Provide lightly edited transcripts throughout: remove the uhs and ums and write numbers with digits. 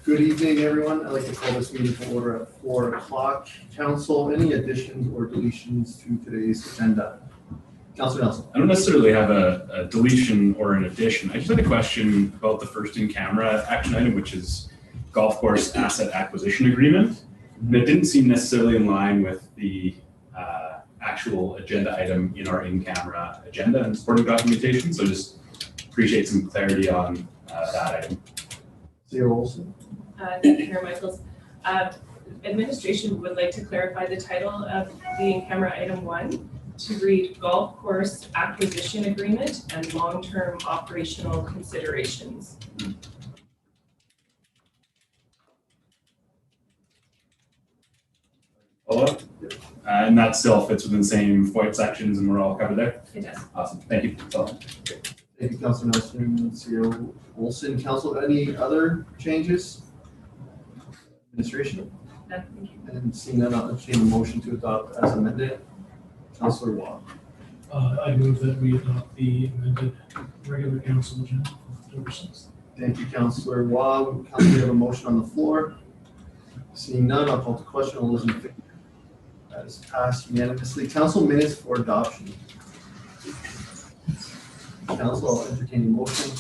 Good evening, everyone. I'd like to call this meeting to order at 4 o'clock. Council, any additions or deletions to today's agenda? Councilor Nelson. I don't necessarily have a deletion or an addition. I just had a question about the first in-camera action item, which is golf course asset acquisition agreement. And it didn't seem necessarily in line with the actual agenda item in our in-camera agenda and supporting documentation. So just appreciate some clarity on that item. Mayor Olson. Thank you, Mayor Michaels. Administration would like to clarify the title of the in-camera item 1 to read golf course acquisition agreement and long-term operational considerations. Follow-up? And that still fits within the same FOIP sections and we're all covered there? It does. Awesome. Thank you. That's all. Thank you, Councilor Nelson. Mayor Olson. Council, any other changes? Administration? No, thank you. And seeing none, I'll entertain a motion to adopt as amended. Councilor Waugh. I move that we adopt the amended regular council agenda for October 6th. Thank you, Councilor Waugh. Council, we have a motion on the floor. Seeing none, I'll call the question. All those in favor? That is passed unanimously. Council minutes for adoption. Council, I'll entertain a motion.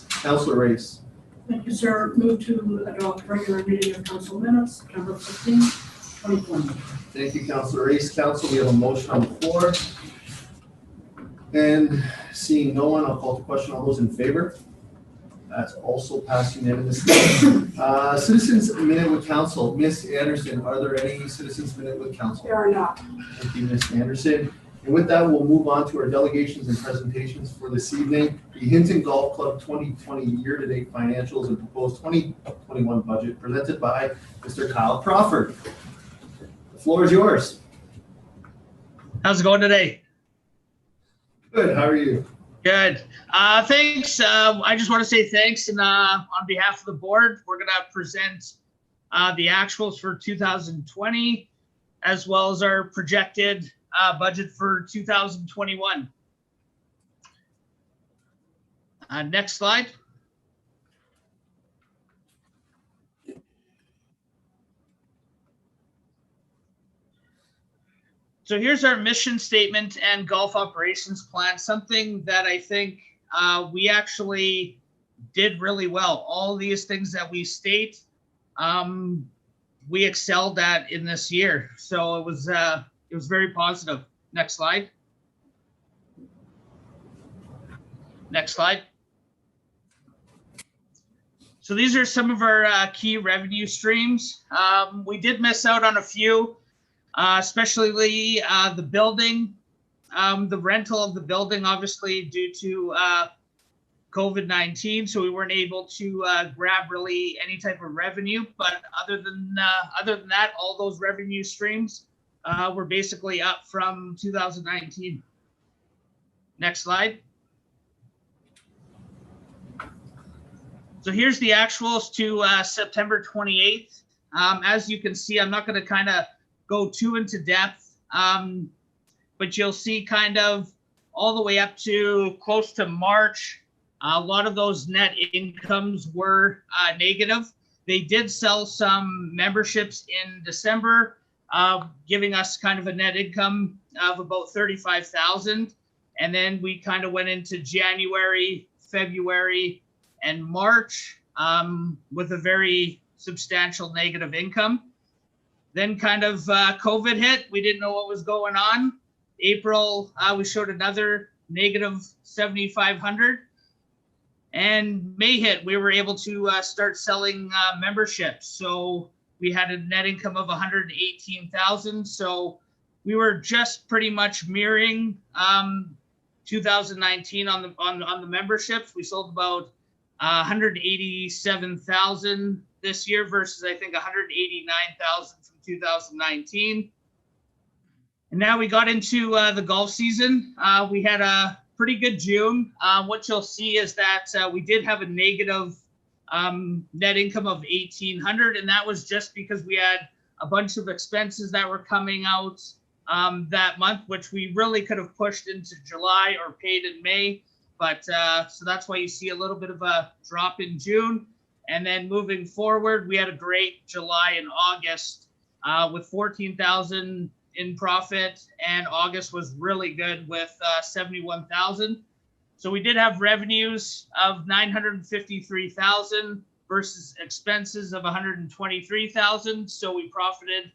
Councilor Race. Thank you, sir. Move to adopt regular meeting of council minutes, September 15, 2020. Thank you, Councilor Race. Council, we have a motion on the floor. And seeing no one, I'll call the question. All those in favor? That's also passed unanimously. Citizens minute with council. Ms. Anderson, are there any citizens minute with council? There are not. Thank you, Ms. Anderson. And with that, we'll move on to our delegations and presentations for this evening. The Hinton Golf Club 2020 year-to-date financials and proposed 2021 budget presented by Mr. Kyle Crawford. The floor is yours. How's it going today? Good, how are you? Good. Thanks. I just want to say thanks. And on behalf of the board, we're going to present the actuals for 2020, as well as our projected budget for 2021. Next slide. So here's our mission statement and golf operations plan, something that I think we actually did really well. All these things that we state, we excelled at in this year. So it was very positive. Next slide. Next slide. So these are some of our key revenue streams. We did miss out on a few. Especially the building, the rental of the building, obviously due to COVID-19, so we weren't able to grab really any type of revenue. But other than that, all those revenue streams were basically up from 2019. Next slide. So here's the actuals to September 28th. As you can see, I'm not going to kind of go too into depth, but you'll see kind of all the way up to close to March. A lot of those net incomes were negative. They did sell some memberships in December, giving us kind of a net income of about $35,000. And then we kind of went into January, February, and March with a very substantial negative income. Then kind of COVID hit. We didn't know what was going on. April, we showed another negative 7,500. And May hit, we were able to start selling memberships. So we had a net income of 118,000. So we were just pretty much mirroring 2019 on the memberships. We sold about 187,000 this year versus I think 189,000 from 2019. And now we got into the golf season. We had a pretty good June. What you'll see is that we did have a negative net income of 1,800, and that was just because we had a bunch of expenses that were coming out that month, which we really could have pushed into July or paid in May. But so that's why you see a little bit of a drop in June. And then moving forward, we had a great July and August with 14,000 in profit, and August was really good with 71,000. So we did have revenues of 953,000 versus expenses of 123,000. So we profited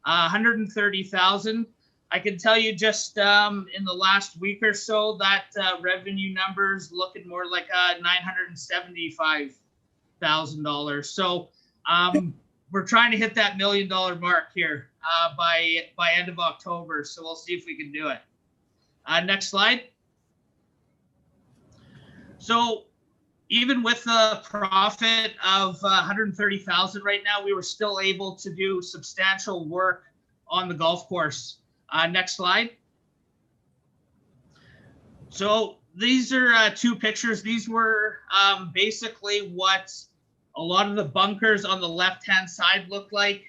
130,000. I can tell you just in the last week or so that revenue numbers looking more like $975,000. So we're trying to hit that $1 million mark here by end of October. So we'll see if we can do it. Next slide. So even with a profit of 130,000 right now, we were still able to do substantial work on the golf course. Next slide. So these are two pictures. These were basically what a lot of the bunkers on the left-hand side looked like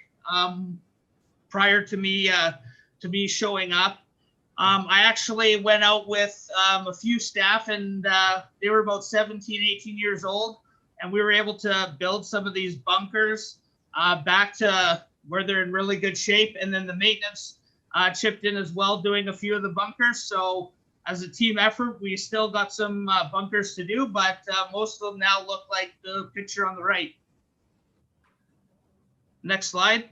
prior to me showing up. I actually went out with a few staff, and they were about 17, 18 years old, and we were able to build some of these bunkers back to where they're in really good shape. And then the maintenance chipped in as well, doing a few of the bunkers. So as a team effort, we still got some bunkers to do, but most of them now look like the picture on the right. Next slide.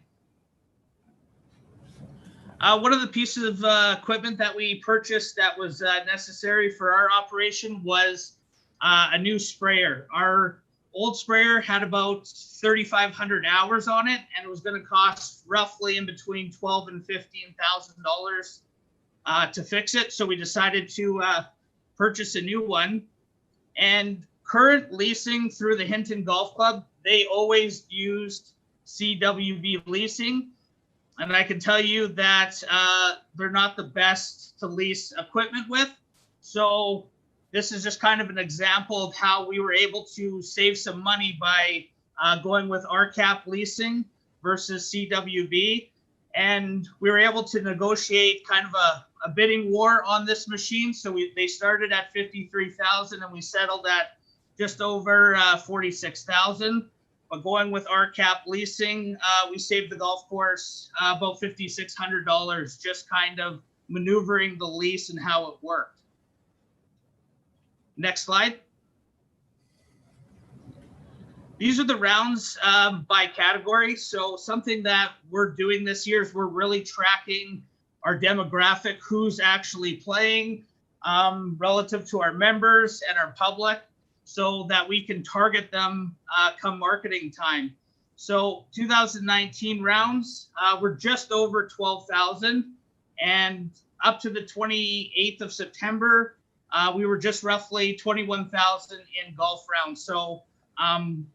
One of the pieces of equipment that we purchased that was necessary for our operation was a new sprayer. Our old sprayer had about 3,500 hours on it, and it was going to cost roughly in between $12,000 and $15,000 to fix it. So we decided to purchase a new one. And current leasing through the Hinton Golf Club, they always used CWB leasing. And I can tell you that they're not the best to lease equipment with. So this is just kind of an example of how we were able to save some money by going with RCAP leasing versus CWB. And we were able to negotiate kind of a bidding war on this machine. So they started at 53,000 and we settled at just over 46,000. But going with RCAP leasing, we saved the golf course about $5,600, just kind of maneuvering the lease and how it worked. Next slide. These are the rounds by category. So something that we're doing this year is we're really tracking our demographic, who's actually playing relative to our members and our public, so that we can target them come marketing time. So 2019 rounds, we're just over 12,000, and up to the 28th of September, we were just roughly 21,000 in golf rounds. So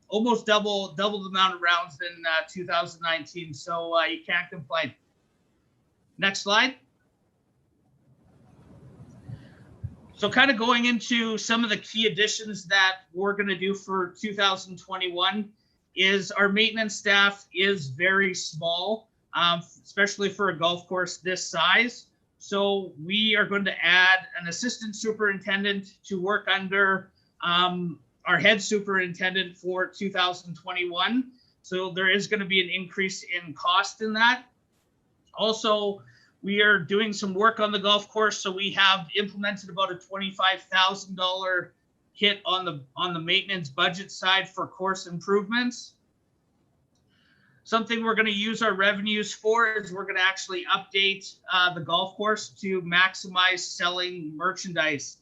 almost double the amount of rounds than 2019. So you can't complain. Next slide. So kind of going into some of the key additions that we're going to do for 2021 is our maintenance staff is very small, especially for a golf course this size. So we are going to add an assistant superintendent to work under our head superintendent for 2021. So there is going to be an increase in cost in that. Also, we are doing some work on the golf course, so we have implemented about a $25,000 hit on the maintenance budget side for course improvements. Something we're going to use our revenues for is we're going to actually update the golf course to maximize selling merchandise.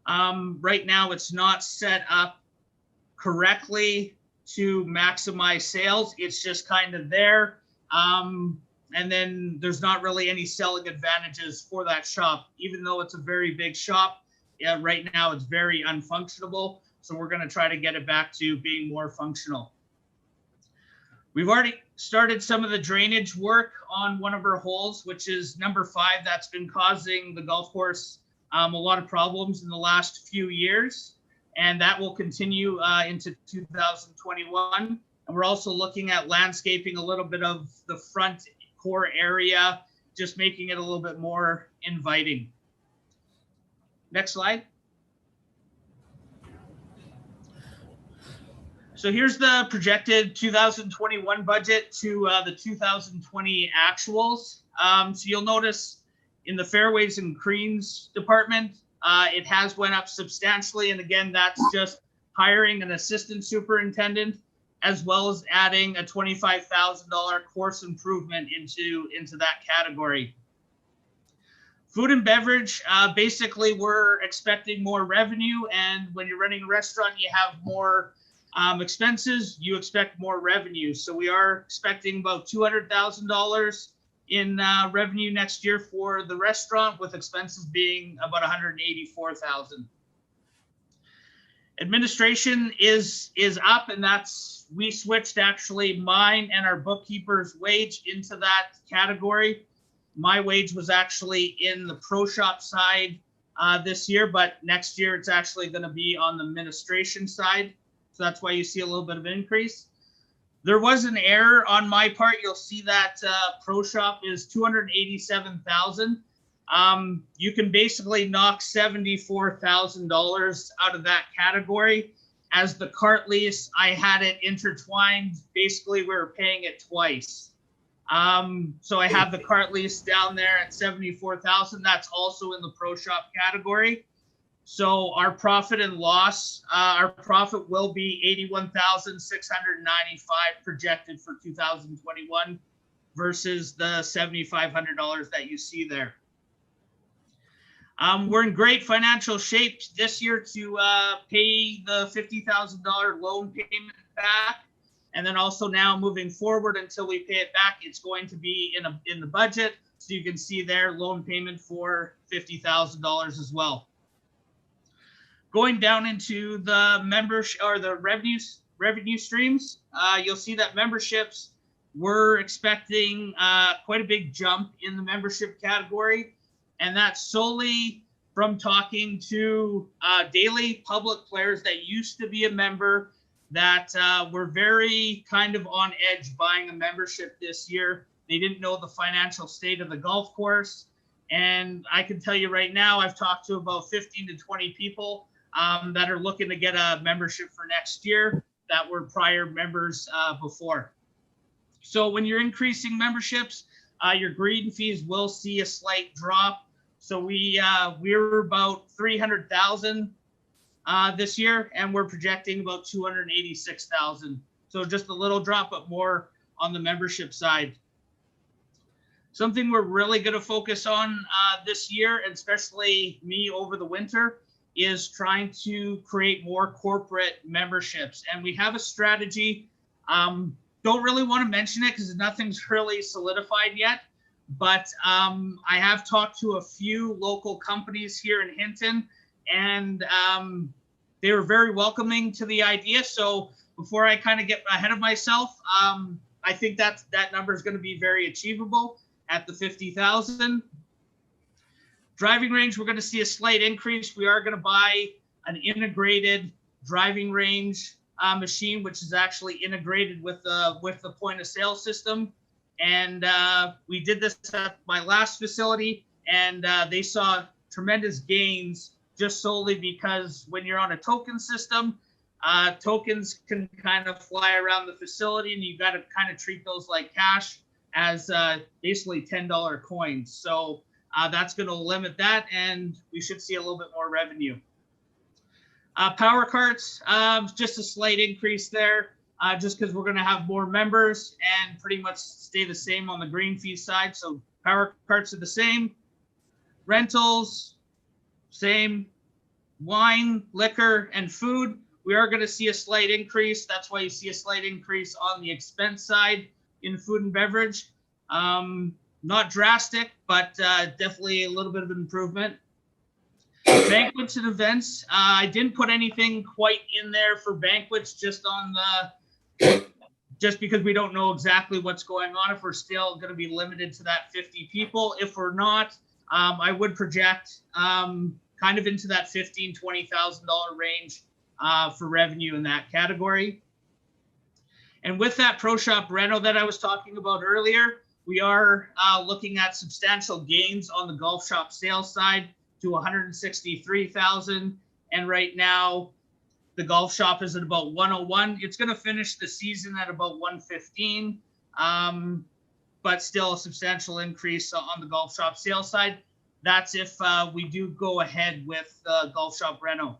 Right now, it's not set up correctly to maximize sales. It's just kind of there. And then there's not really any selling advantages for that shop, even though it's a very big shop. Yeah, right now it's very unfunctionable. So we're going to try to get it back to being more functional. We've already started some of the drainage work on one of our holes, which is number 5. That's been causing the golf course a lot of problems in the last few years. And that will continue into 2021. And we're also looking at landscaping a little bit of the front core area, just making it a little bit more inviting. Next slide. So here's the projected 2021 budget to the 2020 actuals. So you'll notice in the fairways and greens department, it has went up substantially. And again, that's just hiring an assistant superintendent, as well as adding a $25,000 course improvement into that category. Food and beverage, basically we're expecting more revenue, and when you're running a restaurant, you have more expenses, you expect more revenue. So we are expecting about $200,000 in revenue next year for the restaurant, with expenses being about $184,000. Administration is up, and we switched actually mine and our bookkeeper's wage into that category. My wage was actually in the pro shop side this year, but next year it's actually going to be on the administration side. So that's why you see a little bit of an increase. There was an error on my part. You'll see that pro shop is $287,000. You can basically knock $74,000 out of that category. As the cart lease, I had it intertwined. Basically, we were paying it twice. So I have the cart lease down there at $74,000. That's also in the pro shop category. So our profit and loss, our profit will be $81,695 projected for 2021 versus the $7,500 that you see there. We're in great financial shape this year to pay the $50,000 loan payment back. And then also now moving forward until we pay it back, it's going to be in the budget. So you can see there loan payment for $50,000 as well. Going down into the membership or the revenue streams, you'll see that memberships, we're expecting quite a big jump in the membership category. And that's solely from talking to daily public players that used to be a member that were very kind of on edge buying a membership this year. They didn't know the financial state of the golf course. And I can tell you right now, I've talked to about 15 to 20 people that are looking to get a membership for next year that were prior members before. So when you're increasing memberships, your green fees will see a slight drop. So we're about 300,000 this year, and we're projecting about 286,000. So just a little drop, but more on the membership side. Something we're really going to focus on this year, and especially me over the winter, is trying to create more corporate memberships. And we have a strategy. Don't really want to mention it because nothing's really solidified yet. But I have talked to a few local companies here in Hinton, and they were very welcoming to the idea. So before I kind of get ahead of myself, I think that number is going to be very achievable at the 50,000. Driving range, we're going to see a slight increase. We are going to buy an integrated driving range machine, which is actually integrated with the point of sale system. And we did this at my last facility, and they saw tremendous gains just solely because when you're on a token system, tokens can kind of fly around the facility, and you've got to kind of treat those like cash as basically $10 coins. So that's going to limit that, and we should see a little bit more revenue. Power carts, just a slight increase there, just because we're going to have more members and pretty much stay the same on the green fee side. So power carts are the same. Rentals, same. Wine, liquor, and food, we are going to see a slight increase. That's why you see a slight increase on the expense side in food and beverage. Not drastic, but definitely a little bit of an improvement. Banquets and events, I didn't put anything quite in there for banquets, just because we don't know exactly what's going on, if we're still going to be limited to that 50 people. If we're not, I would project kind of into that $15,000 to $20,000 range for revenue in that category. And with that pro shop reno that I was talking about earlier, we are looking at substantial gains on the golf shop sales side to 163,000. And right now, The golf shop is at about 101. It's going to finish the season at about 115, but still a substantial increase on the golf shop sales side. That's if we do go ahead with golf shop reno.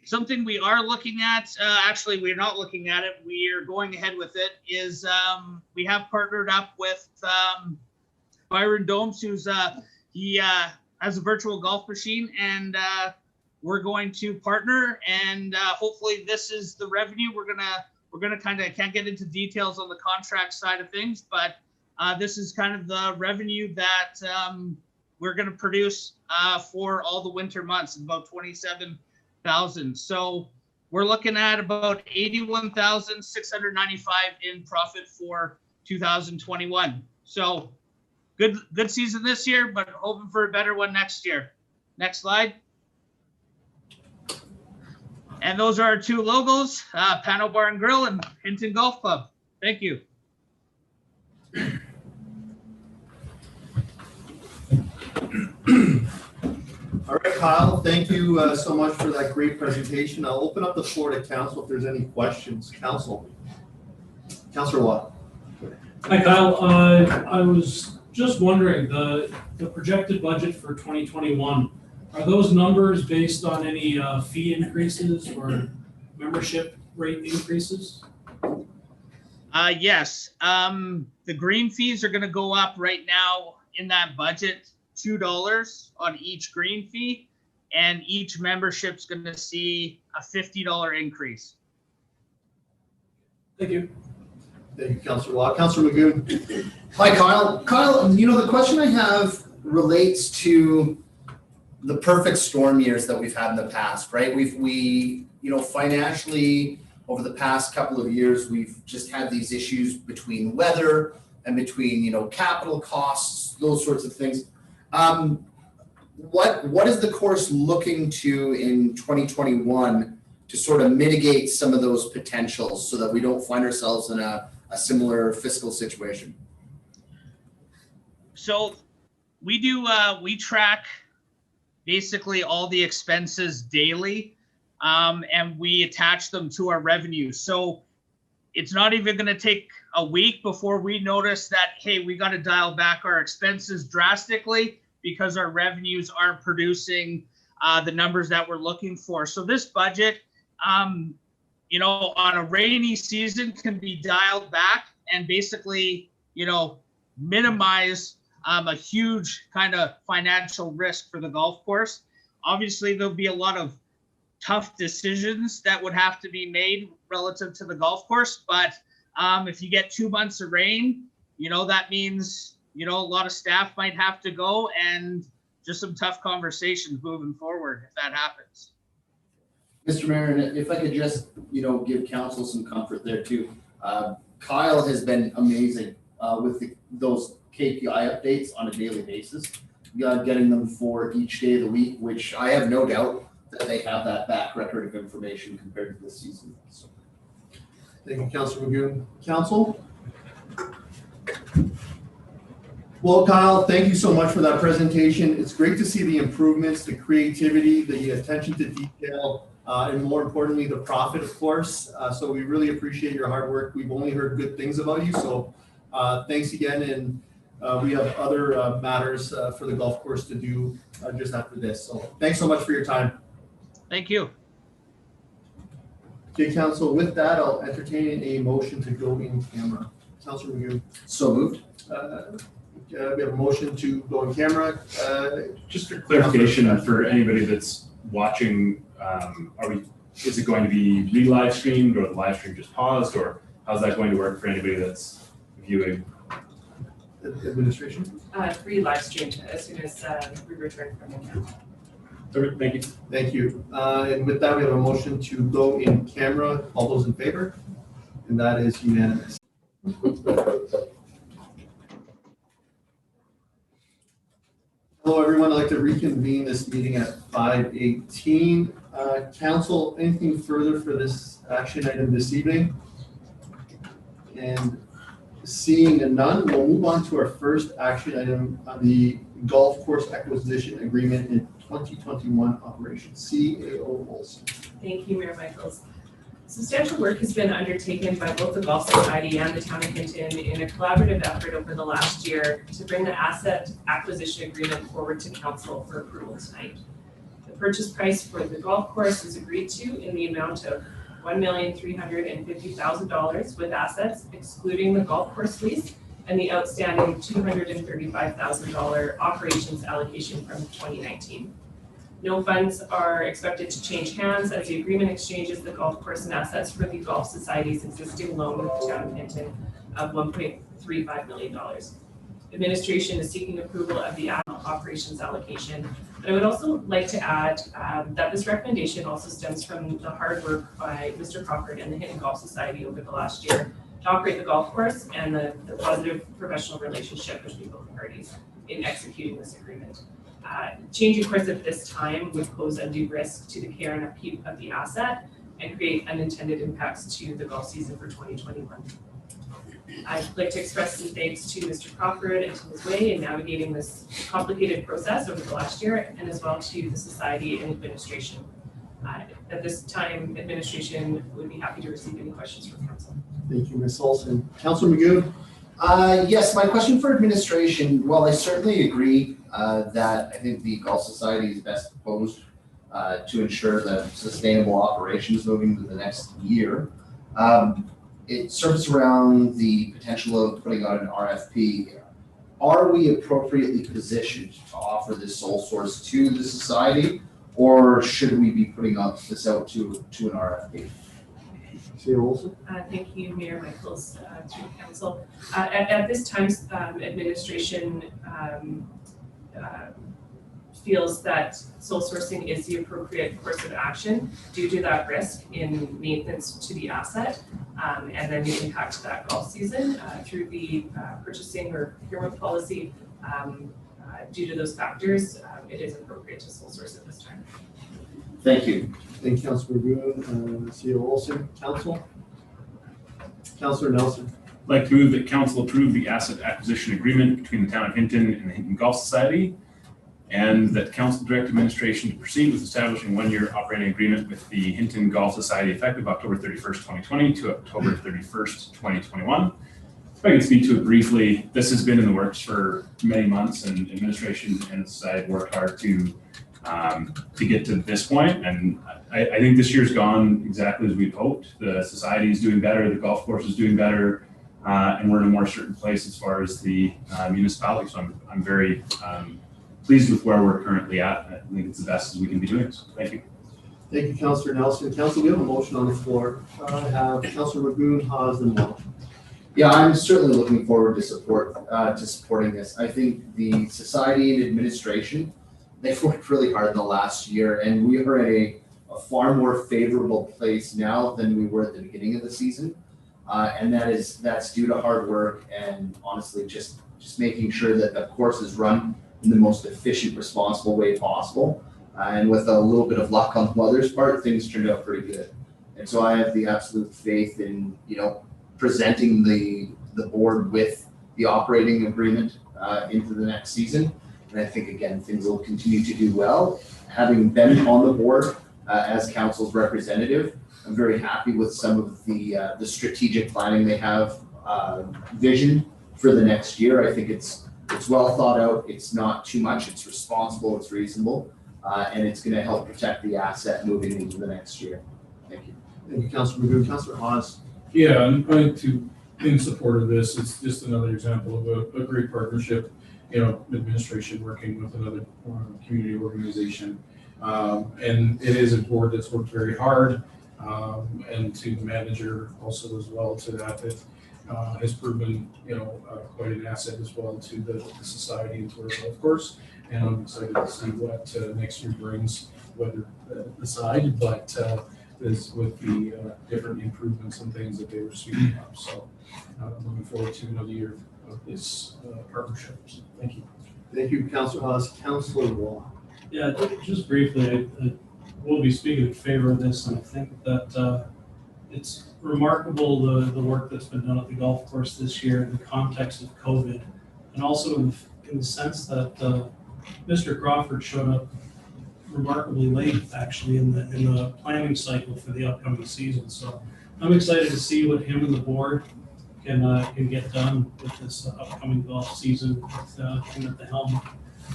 Something we are looking at, actually we're not looking at it, we are going ahead with it, is we have partnered up with Byron Domes, who's he has a virtual golf machine, and we're going to partner, and hopefully this is the revenue. We're gonna kind of, can't get into details on the contract side of things, but this is kind of the revenue that we're gonna produce for all the winter months, about 27,000. So we're looking at about 81,695 in profit for 2021. So good season this year, but hoping for a better one next year. Next slide. And those are our two logos, Pano Bar and Grill and Hinton Golf Club. Thank you. All right, Kyle, thank you so much for that great presentation. I'll open up the floor to council if there's any questions. Councilor Watt. Hi, Kyle. I was just wondering, the projected budget for 2021, are those numbers based on any fee increases or membership rate increases? Yes. The green fees are going to go up right now in that budget, $2 on each green fee, and each membership's going to see a $50 increase. Thank you. Thank you, Councilor Watt. Councilor Magoon. Hi, Kyle. Kyle, you know, the question I have relates to the perfect storm years that we've had in the past, right? We, you know, financially over the past couple of years, we've just had these issues between weather and between, you know, capital costs, those sorts of things. What is the course looking to in 2021 to sort of mitigate some of those potentials so that we don't find ourselves in a similar fiscal situation? So we track basically all the expenses daily, and we attach them to our revenue. So it's not even going to take a week before we notice that, hey, we got to dial back our expenses drastically because our revenues aren't producing the numbers that we're looking for. So this budget, you know, on a rainy season can be dialed back and basically, you know, minimize a huge kind of financial risk for the golf course. Obviously, there'll be a lot of tough decisions that would have to be made relative to the golf course. But if you get 2 months of rain, you know, that means, you know, a lot of staff might have to go, and just some tough conversations moving forward if that happens. Mr. Mayor, if I could just, you know, give council some comfort there too. Kyle has been amazing with those KPI updates on a daily basis, getting them for each day of the week, which I have no doubt that they have that back record of information compared to this season. So. Thank you, Councilor Magoon. Council? Well, Kyle, thank you so much for that presentation. It's great to see the improvements, the creativity, the attention to detail, and more importantly, the profit, of course. So we really appreciate your hard work. We've only heard good things about you. So thanks again. And we have other matters for the golf course to do just after this. So thanks so much for your time. Thank you. Okay, Council, with that, I'll entertain a motion to go in camera. Councilor Magoon. So moved. We have a motion to go in camera. Just for clarification for anybody that's watching, is it going to be re-live streamed, or the live stream just paused, or how's that going to work for anybody that's viewing? Administration. Free live stream as soon as we return from the camp. Perfect, thank you. Thank you. And with that, we have a motion to go in camera. All those in favor? And that is unanimous. Hello, everyone. I'd like to reconvene this meeting at 5:18. Council, anything further for this action item this evening? And seeing none, we'll move on to our first action item on the golf course acquisition agreement in 2021 operation. CAO Olson. Thank you, Mayor Michaels. Substantial work has been undertaken by both the Golf Society and the Town of Hinton in a collaborative effort over the last year to bring the asset acquisition agreement forward to council for approval tonight. The purchase price for the golf course is agreed to in the amount of $1,350,000 with assets excluding the golf course lease and the outstanding $235,000 operations allocation from 2019. No funds are expected to change hands as the agreement exchanges the golf course and assets for the Golf Society's existing loan with the Town of Hinton of $1.35 million. Administration is seeking approval of the Ad-Hoc operations allocation. But I would also like to add that this recommendation also stems from the hard work by Mr. Crawford and the Hinton Golf Society over the last year to operate the golf course and the positive professional relationship between both parties in executing this agreement. Changing course at this time would pose undue risk to the care and upkeep of the asset and create unintended impacts to the golf season for 2021. I'd like to express some thanks to Mr. Crawford and to Ms. Way in navigating this complicated process over the last year, and as well to the Society and administration. At this time, administration would be happy to receive any questions from council. Thank you, Ms. Olson. Councilor Magoon? Yes, my question for administration, well, I certainly agree that I think the Golf Society is best proposed to ensure that sustainable operations moving into the next year. It serves around the potential of putting out an RFP. Are we appropriately positioned to offer this sole source to the society, or should we be putting this out to an RFP? Olson? Thank you, Mayor Michaels, through council. At this time, administration feels that sole sourcing is the appropriate course of action due to that risk in maintenance to the asset and then the impact to that golf season through the purchasing or procurement policy. Due to those factors, it is appropriate to sole source at this time. Thank you. Thank you, Councilor Magoon. CEO Olson, council? Councilor Nelson? I'd like to move that council approve the asset acquisition agreement between the Town of Hinton and the Hinton Golf Society, and that council direct administration to proceed with establishing one-year operating agreement with the Hinton Golf Society effective October 31st, 2020 to October 31st, 2021. If I can speak to it briefly, this has been in the works for many months, and administration and the society worked hard to get to this point. And I think this year's gone exactly as we'd hoped. The society is doing better, the golf course is doing better, and we're in a more certain place as far as the municipality. So I'm very pleased with where we're currently at. I think it's the best as we can be doing. So thank you. Thank you, Councilor Nelson. Council, we have a motion on the floor. I have Councilor Magoon, Haas, and Wall. Yeah, I'm certainly looking forward to supporting this. I think the society and administration, they've worked really hard in the last year, and we are at a far more favorable place now than we were at the beginning of the season. And that's due to hard work and honestly just making sure that the course is run in the most efficient, responsible way possible. And with a little bit of luck on the mother's part, things turned out pretty good. And so I have the absolute faith in, presenting the board with the operating agreement into the next season. And I think, again, things will continue to do well. Having been on the board as council's representative, I'm very happy with some of the strategic planning they have vision for the next year. I think it's well thought out. It's not too much. It's responsible. It's reasonable. And it's going to help protect the asset moving into the next year. Thank you. Thank you, Councilor Magoon. Councilor Haas? Yeah, I'm going to, in support of this, it's just another example of a great partnership, administration working with another community organization. And it is a board that's worked very hard, and to the manager also as well to that has proven, quite an asset as well to the society and to our golf course. And I'm excited to see what next year brings, whether aside, but is with the different improvements and things that they were speaking of. So looking forward to another year of this partnership. So thank you. Thank you, Councilor Haas. Councilor Wall? Yeah, just briefly, I will be speaking in favor of this, and I think that it's remarkable the work that's been done at the golf course this year in the context of COVID, and also in the sense that Mr. Crawford showed up remarkably late, actually, in the planning cycle for the upcoming season. So I'm excited to see what him and the board can get done with this upcoming golf season with him at the helm,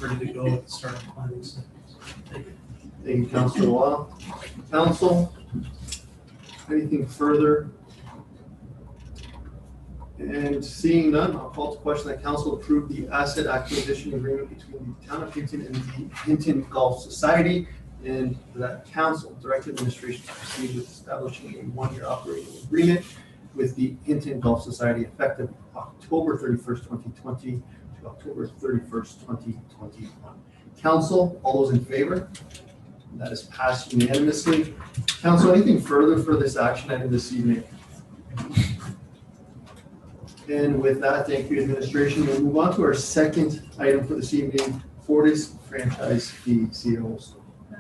ready to go at the start of the planning cycle. Thank you. Thank you, Councilor Wall. Council, anything further? And seeing none, I'll call to question that council approve the asset acquisition agreement between the town of Hinton and the Hinton Golf Society, and that council direct administration to proceed with establishing a one-year operating agreement with the Hinton Golf Society effective October 31st, 2020 to October 31st, 2021. Council, all those in favor? That is passed unanimously. Council, anything further for this action item this evening? And with that, thank you, administration. We'll move on to our second item for this evening, Fortis franchise fee. CEO.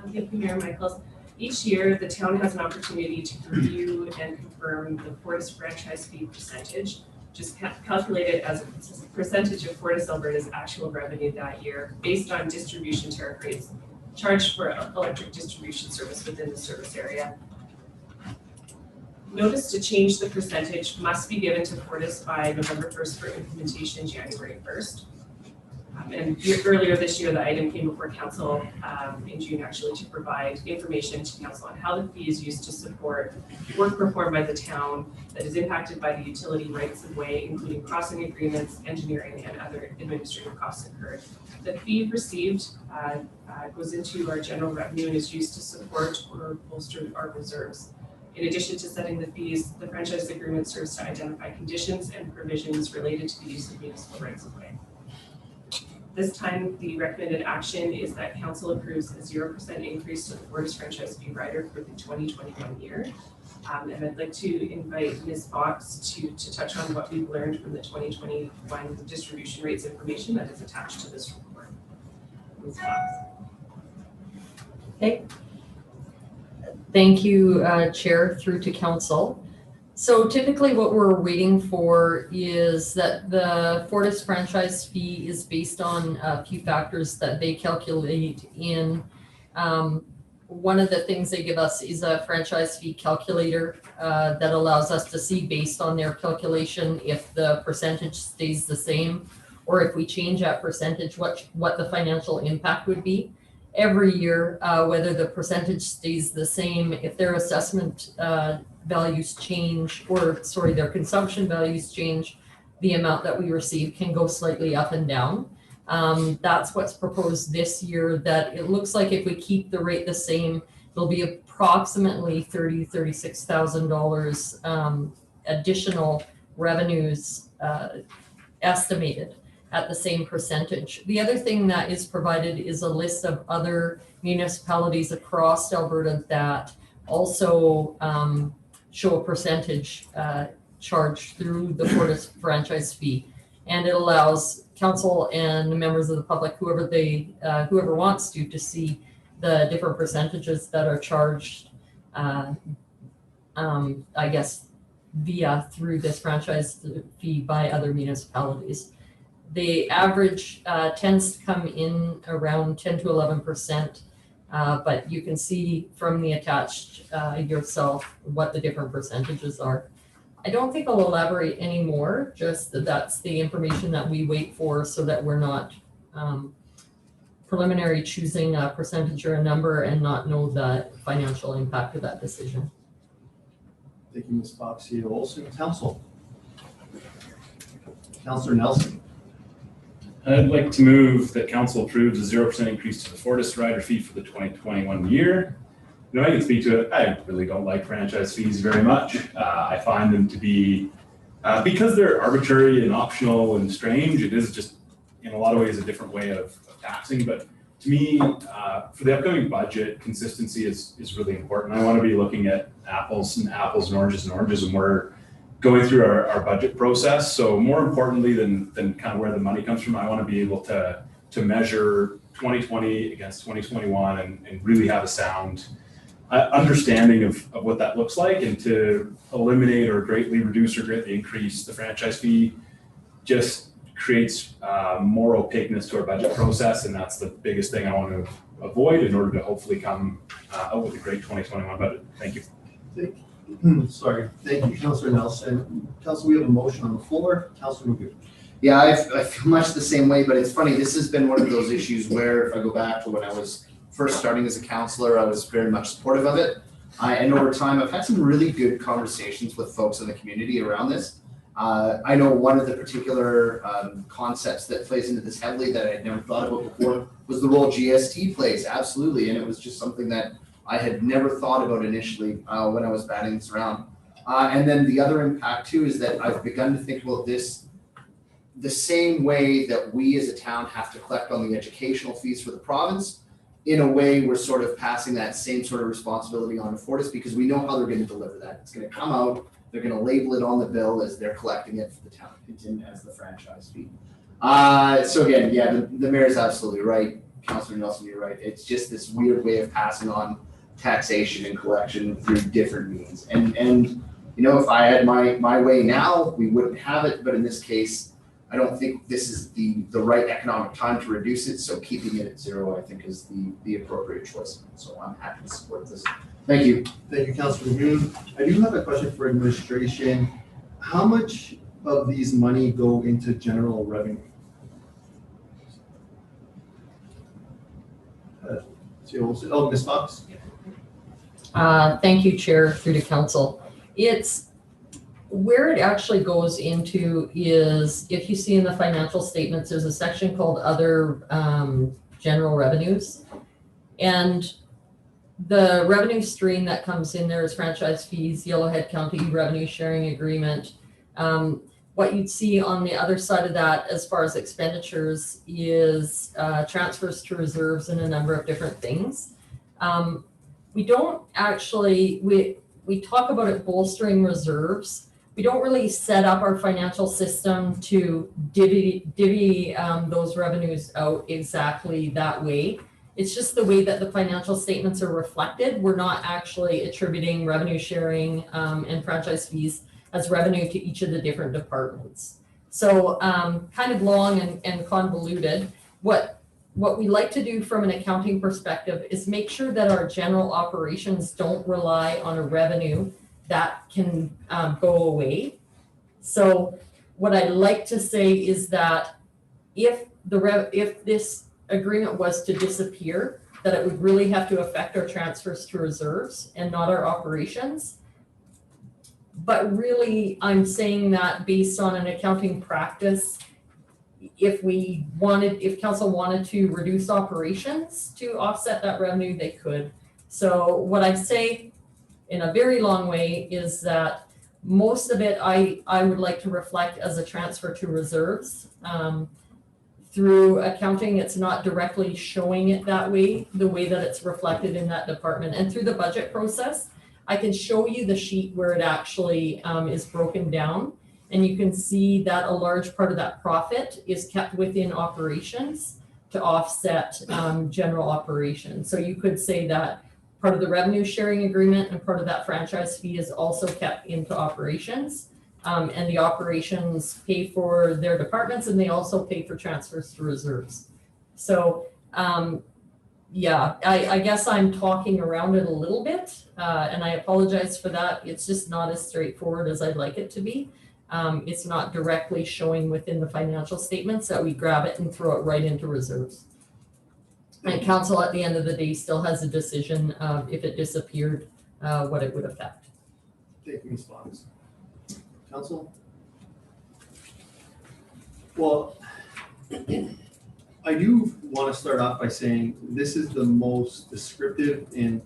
Thank you, Mayor Michaels. Each year, the town has an opportunity to review and confirm the Fortis franchise fee percentage, which is calculated as a percentage of Fortis Alberta's actual revenue that year based on distribution tariff rates charged for electric distribution service within the service area. Notice to change the percentage must be given to Fortis by November 1st for implementation January 1st. Earlier this year, the item came before council in June actually to provide information to council on how the fee is used to support work performed by the town that is impacted by the utility rights of way, including crossing agreements, engineering, and other administrative costs incurred. The fee received goes into our general revenue and is used to support or bolster our reserves. In addition to setting the fees, the franchise agreement serves to identify conditions and provisions related to the use of municipal rights of way. This time, the recommended action is that council approves a 0% increase to the Fortis franchise fee rider for the 2021 year. And I'd like to invite Ms. Fox to touch on what we've learned from the 2021 distribution rates information that is attached to this report. Ms. Fox. Okay. Thank you, Chair, through to council. So typically what we're waiting for is that the Fortis franchise fee is based on a few factors that they calculate in. One of the things they give us is a franchise fee calculator that allows us to see based on their calculation if the percentage stays the same or if we change that percentage, what the financial impact would be. Every year, whether the percentage stays the same, if their assessment values change, or sorry, their consumption values change, the amount that we receive can go slightly up and down. That's what's proposed this year, that it looks like if we keep the rate the same, it'll be approximately $36,000 additional revenues estimated at the same percentage. The other thing that is provided is a list of other municipalities across Alberta that also show a percentage charged through the Fortis franchise fee. And it allows council and members of the public, whoever wants to see the different percentages that are charged, I guess, through this franchise fee by other municipalities. The average tends to come in around 10 to 11%, but you can see from the attached yourself what the different percentages are. I don't think I'll elaborate anymore, just that's the information that we wait for so that we're not preliminary choosing a percentage or a number and not know the financial impact of that decision. Thank you, Ms. Fox. CEO Olson. Council. Councilor Nelson. I'd like to move that council approves a 0% increase to the Fortis rider fee for the 2021 year. You know, I can speak to it. I really don't like franchise fees very much. I find them to be, because they're arbitrary and optional and strange, it is just in a lot of ways a different way of taxing. But to me, for the upcoming budget, consistency is really important. I want to be looking at apples and oranges, and we're going through our budget process. So more importantly than kind of where the money comes from, I want to be able to measure 2020 against 2021 and really have a sound understanding of what that looks like, and to eliminate or greatly reduce or greatly increase the franchise fee just creates more opaqueness to our budget process. And that's the biggest thing I want to avoid in order to hopefully come out with a great 2021 budget. Thank you. Sorry, thank you, Councillor Nelson. Council, we have a motion on the floor. Councillor McGee. Yeah, I feel much the same way, but it's funny, this has been one of those issues where if I go back to when I was first starting as a councillor, I was very much supportive of it. And over time, I've had some really good conversations with folks in the community around this. I know one of the particular concepts that plays into this heavily that I'd never thought about before was the role GST plays, absolutely. And it was just something that I had never thought about initially when I was batting this around. And then the other impact too is that I've begun to think about this the same way that we as a town have to collect on the educational fees for the province. In a way, we're sort of passing that same sort of responsibility on to Fortis because we know how they're going to deliver that. It's going to come out, they're going to label it on the bill as they're collecting it for the town of Hinton as the franchise fee. So again, yeah, the mayor's absolutely right. Councillor Nelson, you're right. It's just this weird way of passing on taxation and collection through different means. And you know, if I had my way now, we wouldn't have it. But in this case, I don't think this is the right economic time to reduce it. So keeping it at zero, I think, is the appropriate choice. So I'm happy to support this. Thank you. Thank you, Councillor Moon. I do have a question for administration. How much of these money go into general revenue? Ms. Fox? Thank you, Chair, through to council. It's where it actually goes into is, if you see in the financial statements, there's a section called other general revenues. And the revenue stream that comes in there is franchise fees, Yellowhead County revenue sharing agreement. What you'd see on the other side of that as far as expenditures is transfers to reserves and a number of different things. We don't actually, we talk about it bolstering reserves. We don't really set up our financial system to divvy those revenues out exactly that way. It's just the way that the financial statements are reflected. We're not actually attributing revenue sharing and franchise fees as revenue to each of the different departments. So kind of long and convoluted. What we like to do from an accounting perspective is make sure that our general operations don't rely on a revenue that can go away. So what I like to say is that if this agreement was to disappear, that it would really have to affect our transfers to reserves and not our operations. But really, I'm saying that based on an accounting practice, if council wanted to reduce operations to offset that revenue, they could. So what I say in a very long way is that most of it I would like to reflect as a transfer to reserves. Through accounting, it's not directly showing it that way, the way that it's reflected in that department. And through the budget process, I can show you the sheet where it actually is broken down. And you can see that a large part of that profit is kept within operations to offset general operations. So you could say that part of the revenue sharing agreement and part of that franchise fee is also kept into operations. And the operations pay for their departments and they also pay for transfers to reserves. So yeah, I guess I'm talking around it a little bit and I apologize for that. It's just not as straightforward as I'd like it to be. It's not directly showing within the financial statements that we grab it and throw it right into reserves. And council at the end of the day still has a decision of if it disappeared, what it would affect. Thank you, Ms. Fox. Council? Well, I do want to start off by saying this is the most descriptive and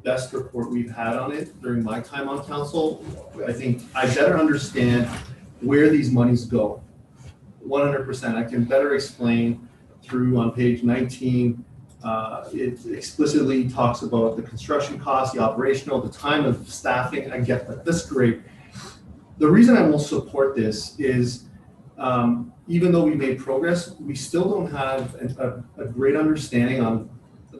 best report we've had on it during my time on council. I think I better understand where these monies go. 100%. I can better explain through on page 19. It explicitly talks about the construction costs, the operational, the time of staffing. I get that. That's great. The reason I will support this is even though we made progress, we still don't have a great understanding on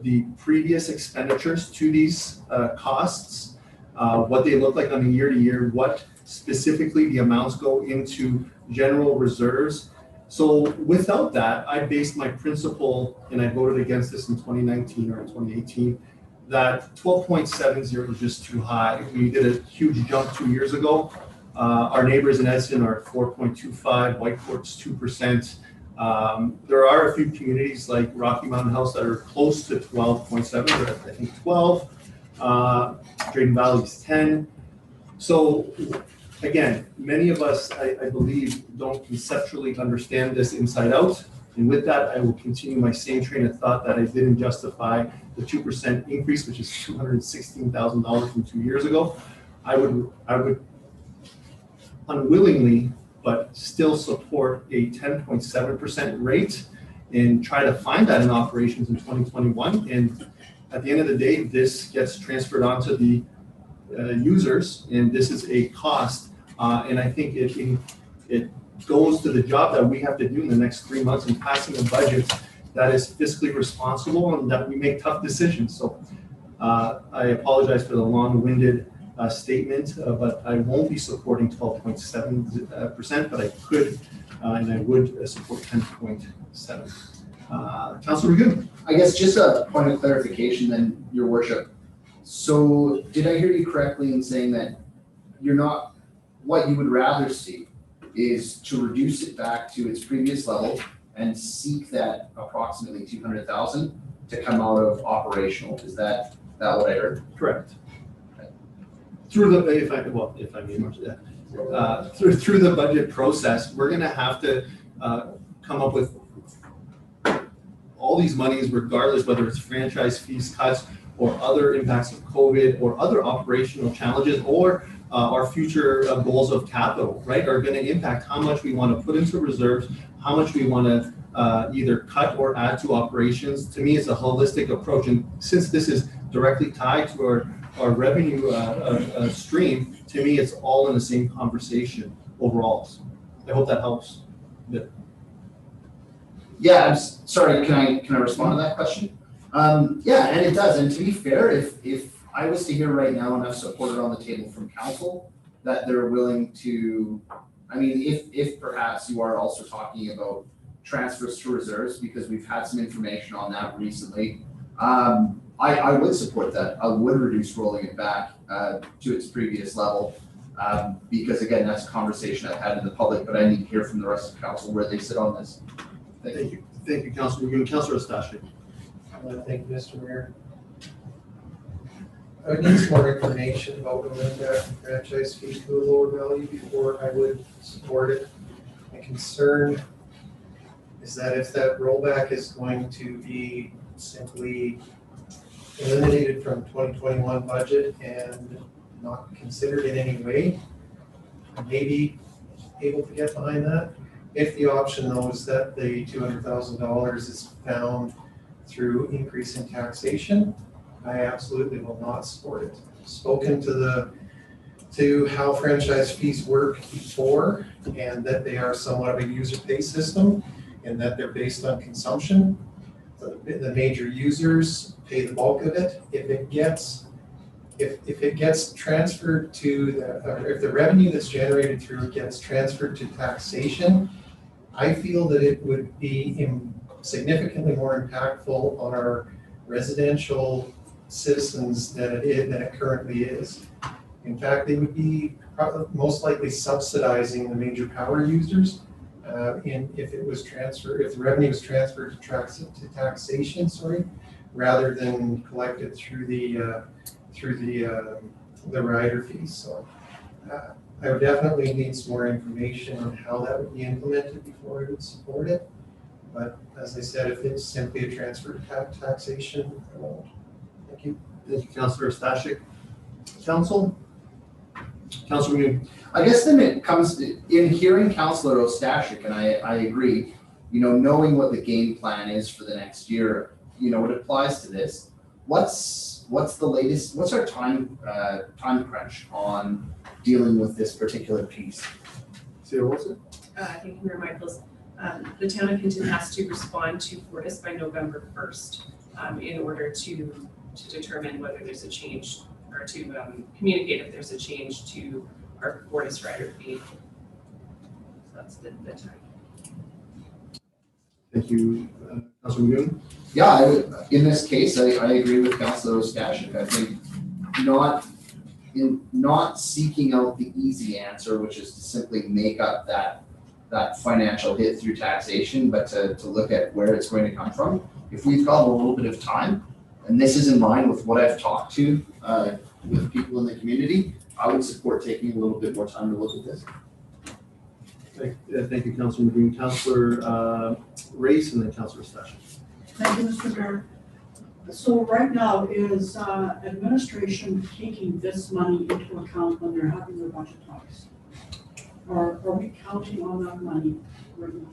the previous expenditures to these costs, what they look like on a year to year, what specifically the amounts go into general reserves. So without that, I based my principle, and I voted against this in 2019 or in 2018, that 12.70 is just too high. We did a huge jump 2 years ago. Our neighbors in Edson are at 4.25, Whitecourt's 2%. There are a few communities like Rocky Mountain House that are close to 12.7, they're at, I think, 12. Drayton Valley's 10. So again, many of us, I believe, don't conceptually understand this inside out. And with that, I will continue my same train of thought that I didn't justify the 2% increase, which is $216,000 from 2 years ago. I would unwillingly, but still support a 10.7% rate and try to find that in operations in 2021. And at the end of the day, this gets transferred onto the users, and this is a cost. And I think it goes to the job that we have to do in the next 3 months in passing a budget that is fiscally responsible and that we make tough decisions. So I apologize for the long-winded statement, but I won't be supporting 12.7%, but I could and I would support 10.7. Councilor Good. I guess just a point of clarification then, Your Worship. So did I hear you correctly in saying that you're not, what you would rather see is to reduce it back to its previous level and seek that approximately 200,000 to come out of operational? Is that what I heard? Correct. Through the, if I may mention that, through the budget process, we're going to have to come up with all these monies, regardless whether it's franchise fees cuts or other impacts of COVID or other operational challenges or our future goals of capital, right, are going to impact how much we want to put into reserves, how much we want to either cut or add to operations. To me, it's a holistic approach. And since this is directly tied to our revenue stream, to me, it's all in the same conversation overall. I hope that helps. Yeah, I'm sorry, can I respond to that question? Yeah, and it does. And to be fair, if I was to hear right now enough support on the table from council that they're willing to, I mean, if perhaps you are also talking about transfers to reserves, because we've had some information on that recently, I would support that. I would reduce rolling it back to its previous level, because again, that's a conversation I've had in the public, but I need to hear from the rest of council where they sit on this. Thank you. Thank you, Councilor Goon. Councilor Stashik. Thank you, Mr. Mayor. I would need some more information about rolling back the franchise fee to a lower value before I would support it. My concern is that if that rollback is going to be simply eliminated from 2021 budget and not considered in any way, I may be able to get behind that. If the option though is that the $200,000 is found through increase in taxation, I absolutely will not support it. I've spoken to how franchise fees work before, and that they are somewhat of a user pay system, and that they're based on consumption. The major users pay the bulk of it. If it gets transferred to or if the revenue that's generated through it gets transferred to taxation, I feel that it would be significantly more impactful on our residential citizens than it currently is. In fact, they would be most likely subsidizing the major power users if the revenue was transferred to taxation, rather than collected through the rider fees. So I would definitely need some more information on how that would be implemented before I would support it. But as I said, if it's simply a transfer to taxation, I won't. Thank you. Thank you, Councilor Stashik. Councilor Goon. I guess then it comes to, in hearing Councilor Ostashik, and I agree, knowing what the game plan is for the next year, it applies to this. What's the latest, what's our time crunch on dealing with this particular piece? Sarah Wilson. Thank you, Mayor Michaels. The town of Hinton has to respond to Fortis by November 1st in order to determine whether there's a change, or to communicate if there's a change to our Fortis rider fee. So that's the time. Thank you, Councilor Magoon. Yeah, I would, in this case, I agree with Councilor Stashik. I think not seeking out the easy answer, which is to simply make up that financial hit through taxation, but to look at where it's going to come from. If we've got a little bit of time, and this is in line with what I've talked to with people in the community, I would support taking a little bit more time to look at this. Thank you, Councilor Magoon. Councilor Race and then Councilor Stashik. Thank you, Mr. Mayor. So right now, is administration taking this money into account when they're having their budget talks? Or are we counting on that money right now?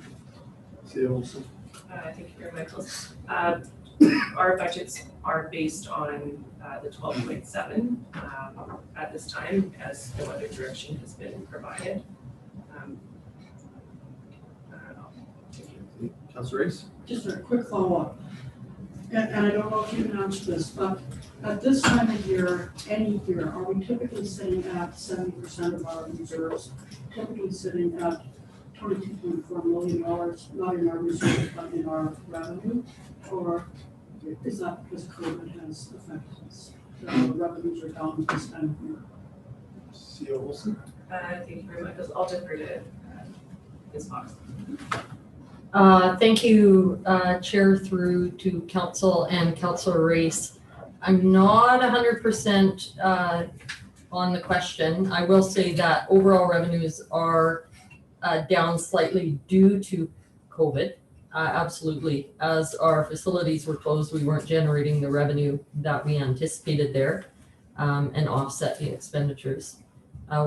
CEO Olson. Thank you, Mayor Michaels. Our budgets are based on the 12.7 at this time, as no other direction has been provided. Councilor Race. Just a quick follow-up. And I don't know if you can answer this, but at this time of year, any year, are we typically sitting at 70% of our reserves, typically sitting at $22.4 million, not in our reserves, but in our revenue? Or is that because COVID has affected us? The revenues are down this time of year. CEO Olson. Thank you very much. I'll defer to Ms. Fox. Thank you, Chair, through to Council and Councilor Race. I'm not 100% on the question. I will say that overall revenues are down slightly due to COVID. Absolutely. As our facilities were closed, we weren't generating the revenue that we anticipated there, and offset the expenditures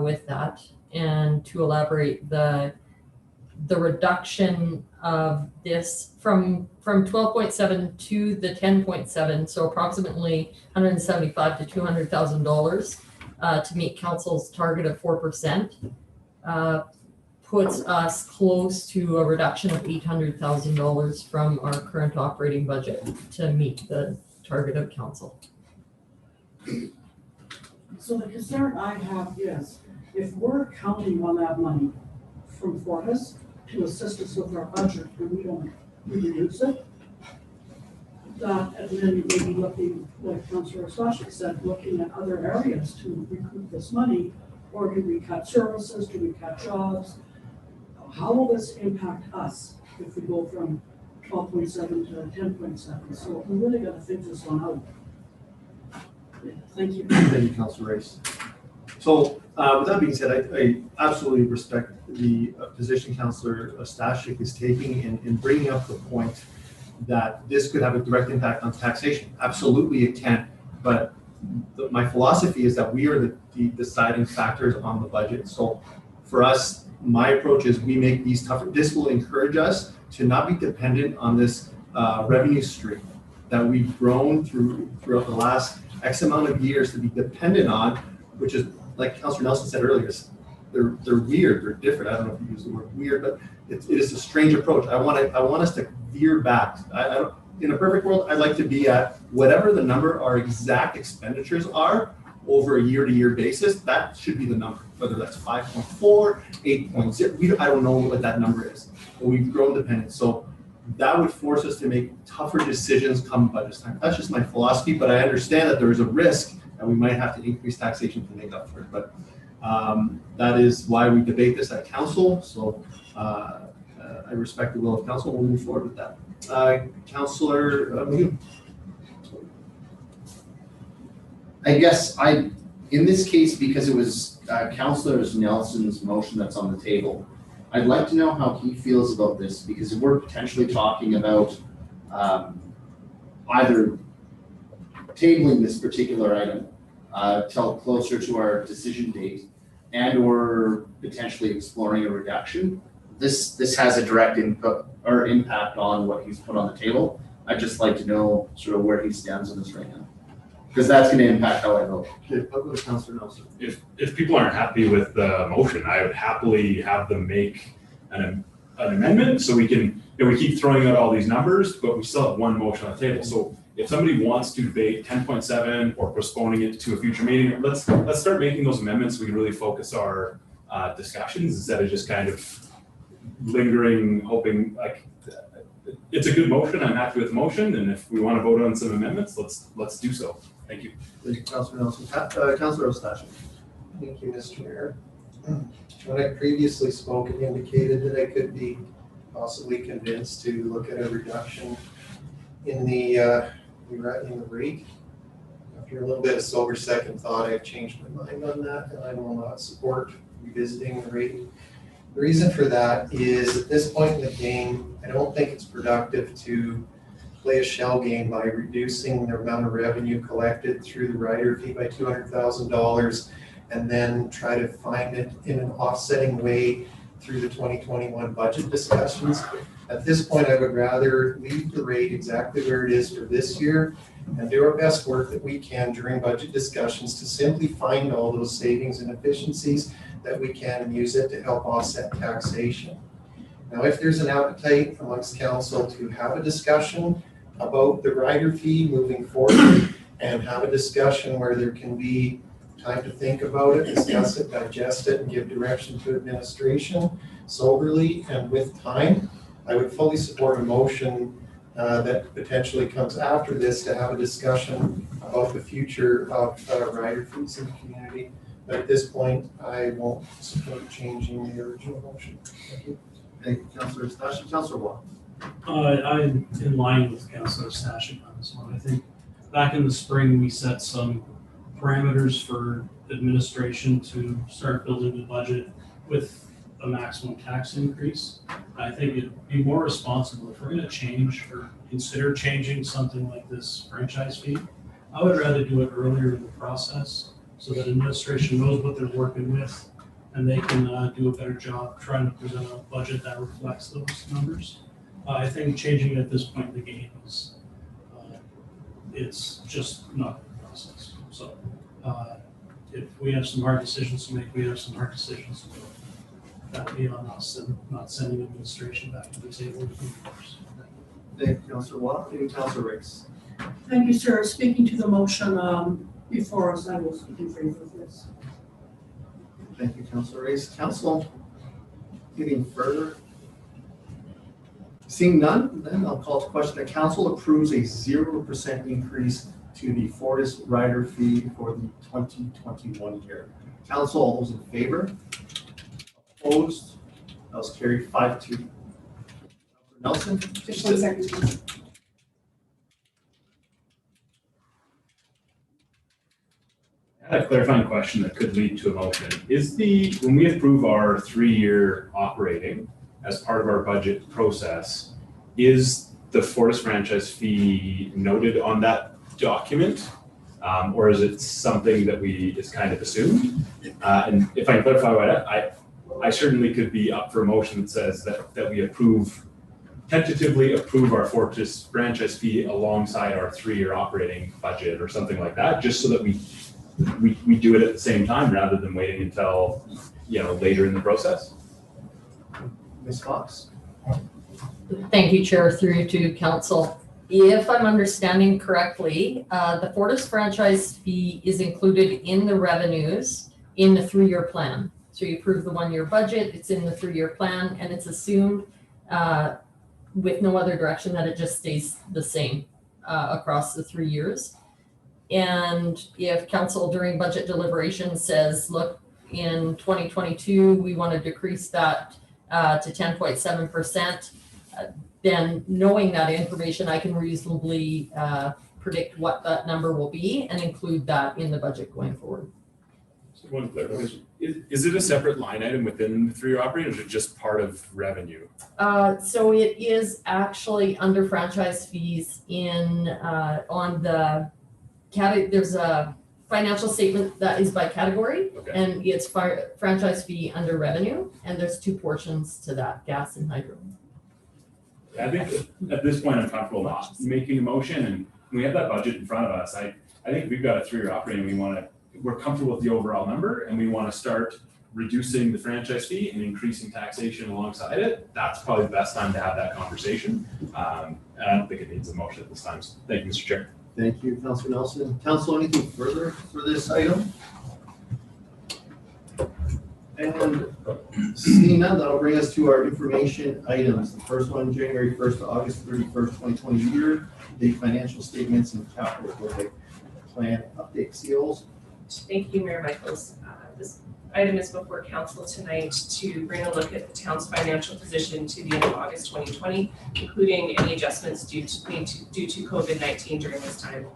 with that. And to elaborate, the reduction of this from 12.7 to the 10.7, so approximately $175,000 to $200,000 to meet council's target of 4%, puts us close to a reduction of $800,000 from our current operating budget to meet the target of council. So the concern I have is, if we're counting on that money from Fortis to assist us with our budget and we don't really use it, that, and then maybe looking, like Councilor Stashik said, looking at other areas to recoup this money, or do we cut services, do we cut jobs? How will this impact us if we go from 12.7 to 10.7? So we really got to think this one out. Thank you. Thank you, Councilor Race. So with that being said, I absolutely respect the position Councilor Stashik is taking in bringing up the point that this could have a direct impact on taxation. Absolutely it can, but my philosophy is that we are the deciding factors on the budget. So for us, my approach is we make these tougher. This will encourage us to not be dependent on this revenue stream that we've grown throughout the last X amount of years to be dependent on, which is, like Councilor Nelson said earlier, they're weird, they're different. I don't know if you use the word weird, but it is a strange approach. I want us to veer back. In a perfect world, I'd like to be at whatever the number our exact expenditures are over a year-to-year basis. That should be the number, whether that's 5.4, 8.0. I don't know what that number is, but we've grown dependent. So that would force us to make tougher decisions come budget time. That's just my philosophy, but I understand that there is a risk that we might have to increase taxation to make up for it. But that is why we debate this at council. So I respect the will of council. We'll move forward with that. Councilor Magoon. I guess in this case, because it was Councilor Nelson's motion that's on the table, I'd like to know how he feels about this, because we're potentially talking about either tabling this particular item till closer to our decision date, and or potentially exploring a reduction. This has a direct input or impact on what he's put on the table. I'd just like to know sort of where he stands on this right now, because that's going to impact how I vote. Okay, I'll go to Councilor Nelson. If people aren't happy with the motion, I would happily have them make an amendment, so we can, we keep throwing out all these numbers, but we still have one motion on the table. So if somebody wants to debate 10.7 or postponing it to a future meeting, let's start making those amendments so we can really focus our discussions instead of just kind of lingering, hoping, like, it's a good motion. I'm happy with the motion, and if we want to vote on some amendments, let's do so. Thank you. Thank you, Councilor Nelson. Councilor Ostache. Thank you, Mr. Mayor. When I previously spoke, it indicated that I could be possibly convinced to look at a reduction in the rate. After a little bit of sober second thought, I've changed my mind on that, and I will not support revisiting the rate. The reason for that is at this point in the game, I don't think it's productive to play a shell game by reducing the amount of revenue collected through the rider fee by $200,000 and then try to find it in an offsetting way through the 2021 budget discussions. At this point, I would rather leave the rate exactly where it is for this year and do our best work that we can during budget discussions to simply find all those savings and efficiencies that we can and use it to help offset taxation. Now, if there's an appetite amongst council to have a discussion about the rider fee moving forward and have a discussion where there can be time to think about it, discuss it, digest it, and give direction to administration soberly and with time, I would fully support a motion that potentially comes after this to have a discussion about the future of rider fees in the community. But at this point, I won't support changing the original motion. Thank you. Thank you, Councilor Ostache. Councilor Watt. I'm in line with Councilor Stashik on this one. I think back in the spring, we set some parameters for administration to start building the budget with a maximum tax increase. I think it'd be more responsible if we're going to change or consider changing something like this franchise fee. I would rather do it earlier in the process so that administration knows what they're working with and they can do a better job trying to present a budget that reflects those numbers. I think changing it at this point in the game is it's just not a good process. So if we have some hard decisions to make, we have some hard decisions to make. That'll be on us and not sending administration back to the table with numbers. Thank you, Councilor Watt. Thank you, Councilor Riggs. Thank you, sir. Speaking to the motion before us, I will speak in favor of this. Thank you, Councilor Riggs. Council, anything further? Seeing none, then I'll call to question that council approves a 0% increase to the Fortis rider fee for the 2021 year. Council, all those in favor? Opposed? That was carried 5-2. Nelson? Just 1 second, please. I had a clarifying question that could lead to a motion. When we approve our 3-year operating as part of our budget process, is the Fortis franchise fee noted on that document? Or is it something that we just kind of assumed? And if I can clarify why I certainly could be up for a motion that says that we tentatively approve our Fortis franchise fee alongside our 3-year operating budget or something like that, just so that we do it at the same time rather than waiting until later in the process. Ms. Fox? Thank you, Chair, through to council. If I'm understanding correctly, the Fortis franchise fee is included in the revenues in the 3-year plan. So you approve the 1-year budget, it's in the 3-year plan, and it's assumed with no other direction that it just stays the same across the 3 years. And if council during budget deliberation says, look, in 2022, we want to decrease that to 10.7%, then knowing that information, I can reasonably predict what that number will be and include that in the budget going forward. So one clarification. Is it a separate line item within the 3-year operating, or is it just part of revenue? So it is actually under franchise fees on the there's a financial statement that is by category, Okay. and it's franchise fee under revenue, and there's 2 portions to that, gas and hydro. I think at this point I'm comfortable not making a motion, and when we have that budget in front of us, I think we've got a 3-year operating, we're comfortable with the overall number, and we want to start reducing the franchise fee and increasing taxation alongside it. That's probably the best time to have that conversation. And I don't think it needs a motion at this time. So thank you, Mr. Chair. Thank you, Councilor Nelson. Council, anything further for this item? Okay, And seeing none, that'll bring us to our information items. The first one, January 1st to August 31st, 2020 year, the financial statements and capital project plan update seals. Thank you, Mayor Michaels. This item is before council tonight to bring a look at the town's financial position to the end of August 2020, including any adjustments due to COVID-19 during this time.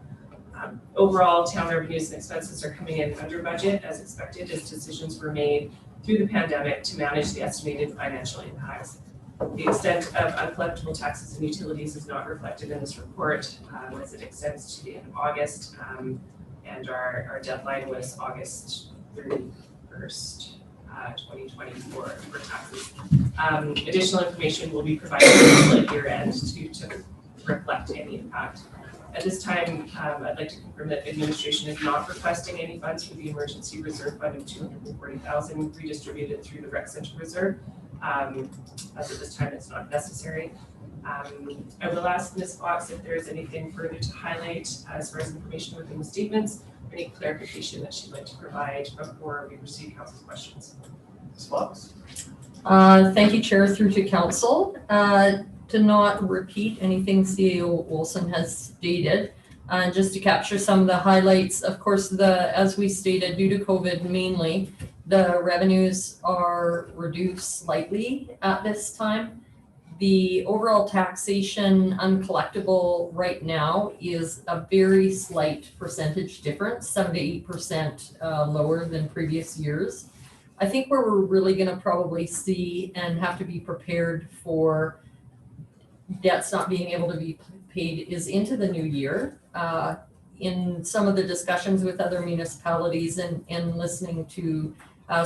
Overall, town revenues and expenses are coming in under budget as expected, as decisions were made through the pandemic to manage the estimated financial impacts. The extent of uncollectible taxes and utilities is not reflected in this report as it extends to the end of August, and our deadline was August 31st, 2024 for taxes. Additional information will be provided at year end to reflect any impact. At this time, I'd like to confirm that administration is not requesting any funds for the emergency reserve fund of $240,000 redistributed through the rec center reserve. As of this time, it's not necessary. I will ask Ms. Fox if there is anything further to highlight as far as information within the statements, or any clarification that she'd like to provide before we receive council's questions. Ms. Fox? Thank you, Chair, through to council. To not repeat anything CAO Olson has stated, just to capture some of the highlights. Of course, as we stated, due to COVID mainly, the revenues are reduced slightly at this time. The overall taxation uncollectible right now is a very slight percentage difference, 7 to 8% lower than previous years. I think where we're really going to probably see and have to be prepared for debts not being able to be paid is into the new year. In some of the discussions with other municipalities and listening to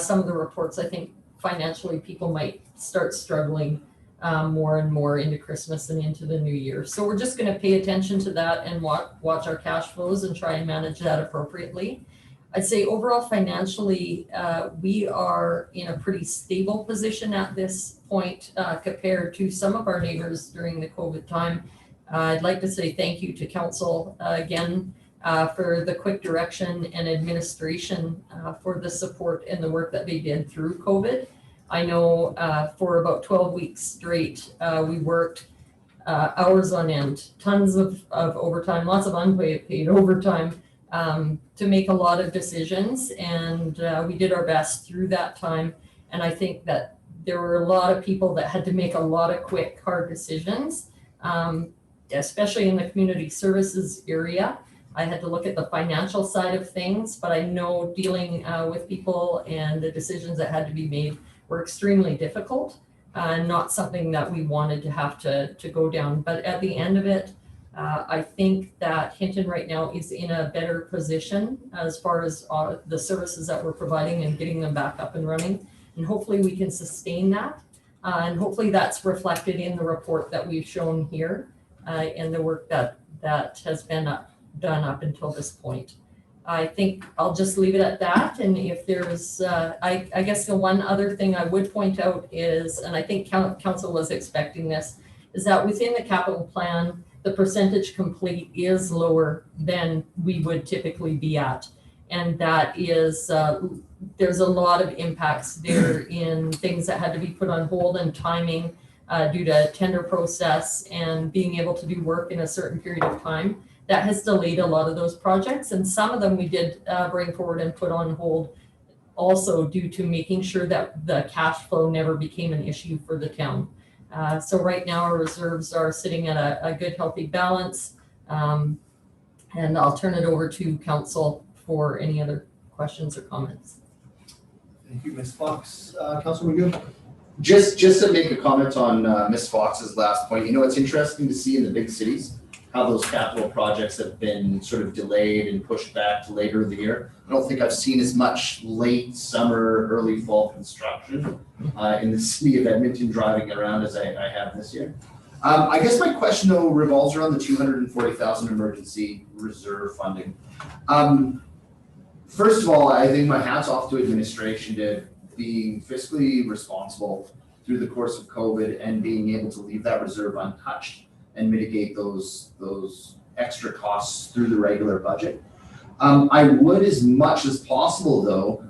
some of the reports, I think financially people might start struggling more and more into Christmas and into the new year. So we're just going to pay attention to that and watch our cash flows and try and manage that appropriately. I'd say overall financially, we are in a pretty stable position at this point compared to some of our neighbors during the COVID time. I'd like to say thank you to council again for the quick direction and administration for the support and the work that they did through COVID. I know for about 12 weeks straight, we worked hours on end, tons of overtime, lots of unpaid overtime, to make a lot of decisions, and we did our best through that time. And I think that there were a lot of people that had to make a lot of quick, hard decisions, especially in the community services area. I had to look at the financial side of things, but I know dealing with people and the decisions that had to be made were extremely difficult, not something that we wanted to have to go down. But at the end of it, I think that Hinton right now is in a better position as far as the services that we're providing and getting them back up and running. And hopefully we can sustain that. And hopefully that's reflected in the report that we've shown here and the work that has been done up until this point. I think I'll just leave it at that. And if there's, I guess the one other thing I would point out is, and I think council was expecting this, is that within the capital plan, the percentage complete is lower than we would typically be at. And that is, there's a lot of impacts there in things that had to be put on hold and timing due to tender process and being able to do work in a certain period of time. That has delayed a lot of those projects, and some of them we did bring forward and put on hold also due to making sure that the cash flow never became an issue for the town. So right now our reserves are sitting at a good, healthy balance. And I'll turn it over to council for any other questions or comments. Thank you, Ms. Fox. Councilor McGill? Just to make a comment on Ms. Fox's last point, you know, it's interesting to see in the big cities how those capital projects have been sort of delayed and pushed back to later in the year. I don't think I've seen as much late summer, early fall construction in the city of Edmonton driving around as I have this year. I guess my question though revolves around the $240,000 emergency reserve funding. First of all, I think my hat's off to administration to being fiscally responsible through the course of COVID and being able to leave that reserve untouched and mitigate those extra costs through the regular budget. I would, as much as possible though,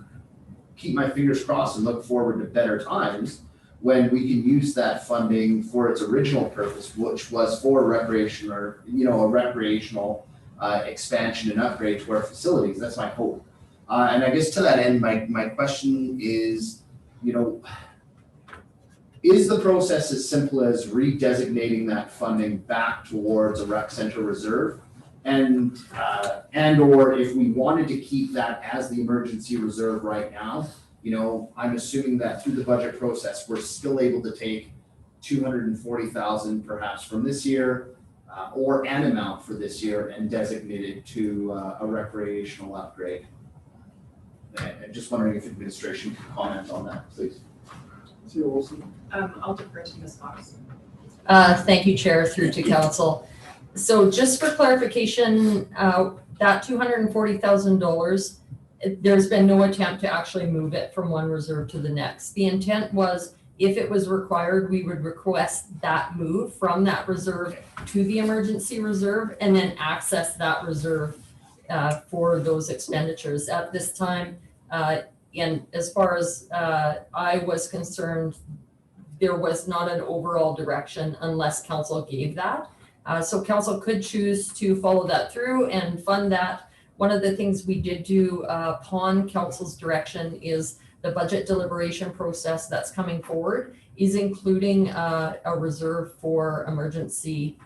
keep my fingers crossed and look forward to better times when we can use that funding for its original purpose, which was for recreation or, a recreational expansion and upgrade to our facilities. That's my hope. And I guess to that end, my question is, is the process as simple as redesignating that funding back towards a rec center reserve? And or if we wanted to keep that as the emergency reserve right now, I'm assuming that through the budget process, we're still able to take 240,000 perhaps from this year, or an amount for this year and designate it to a recreational upgrade. And just wondering if administration could comment on that, please. I'll defer to Ms. Fox. Thank you, Chair, through to Council. So just for clarification, that $240,000, there's been no attempt to actually move it from one reserve to the next. The intent was, if it was required, we would request that move from that reserve to the emergency reserve and then access that reserve for those expenditures. At this time, and as far as I was concerned, there was not an overall direction unless council gave that. So council could choose to follow that through and fund that. One of the things we did do upon council's direction is the budget deliberation process that's coming forward is including a reserve for emergency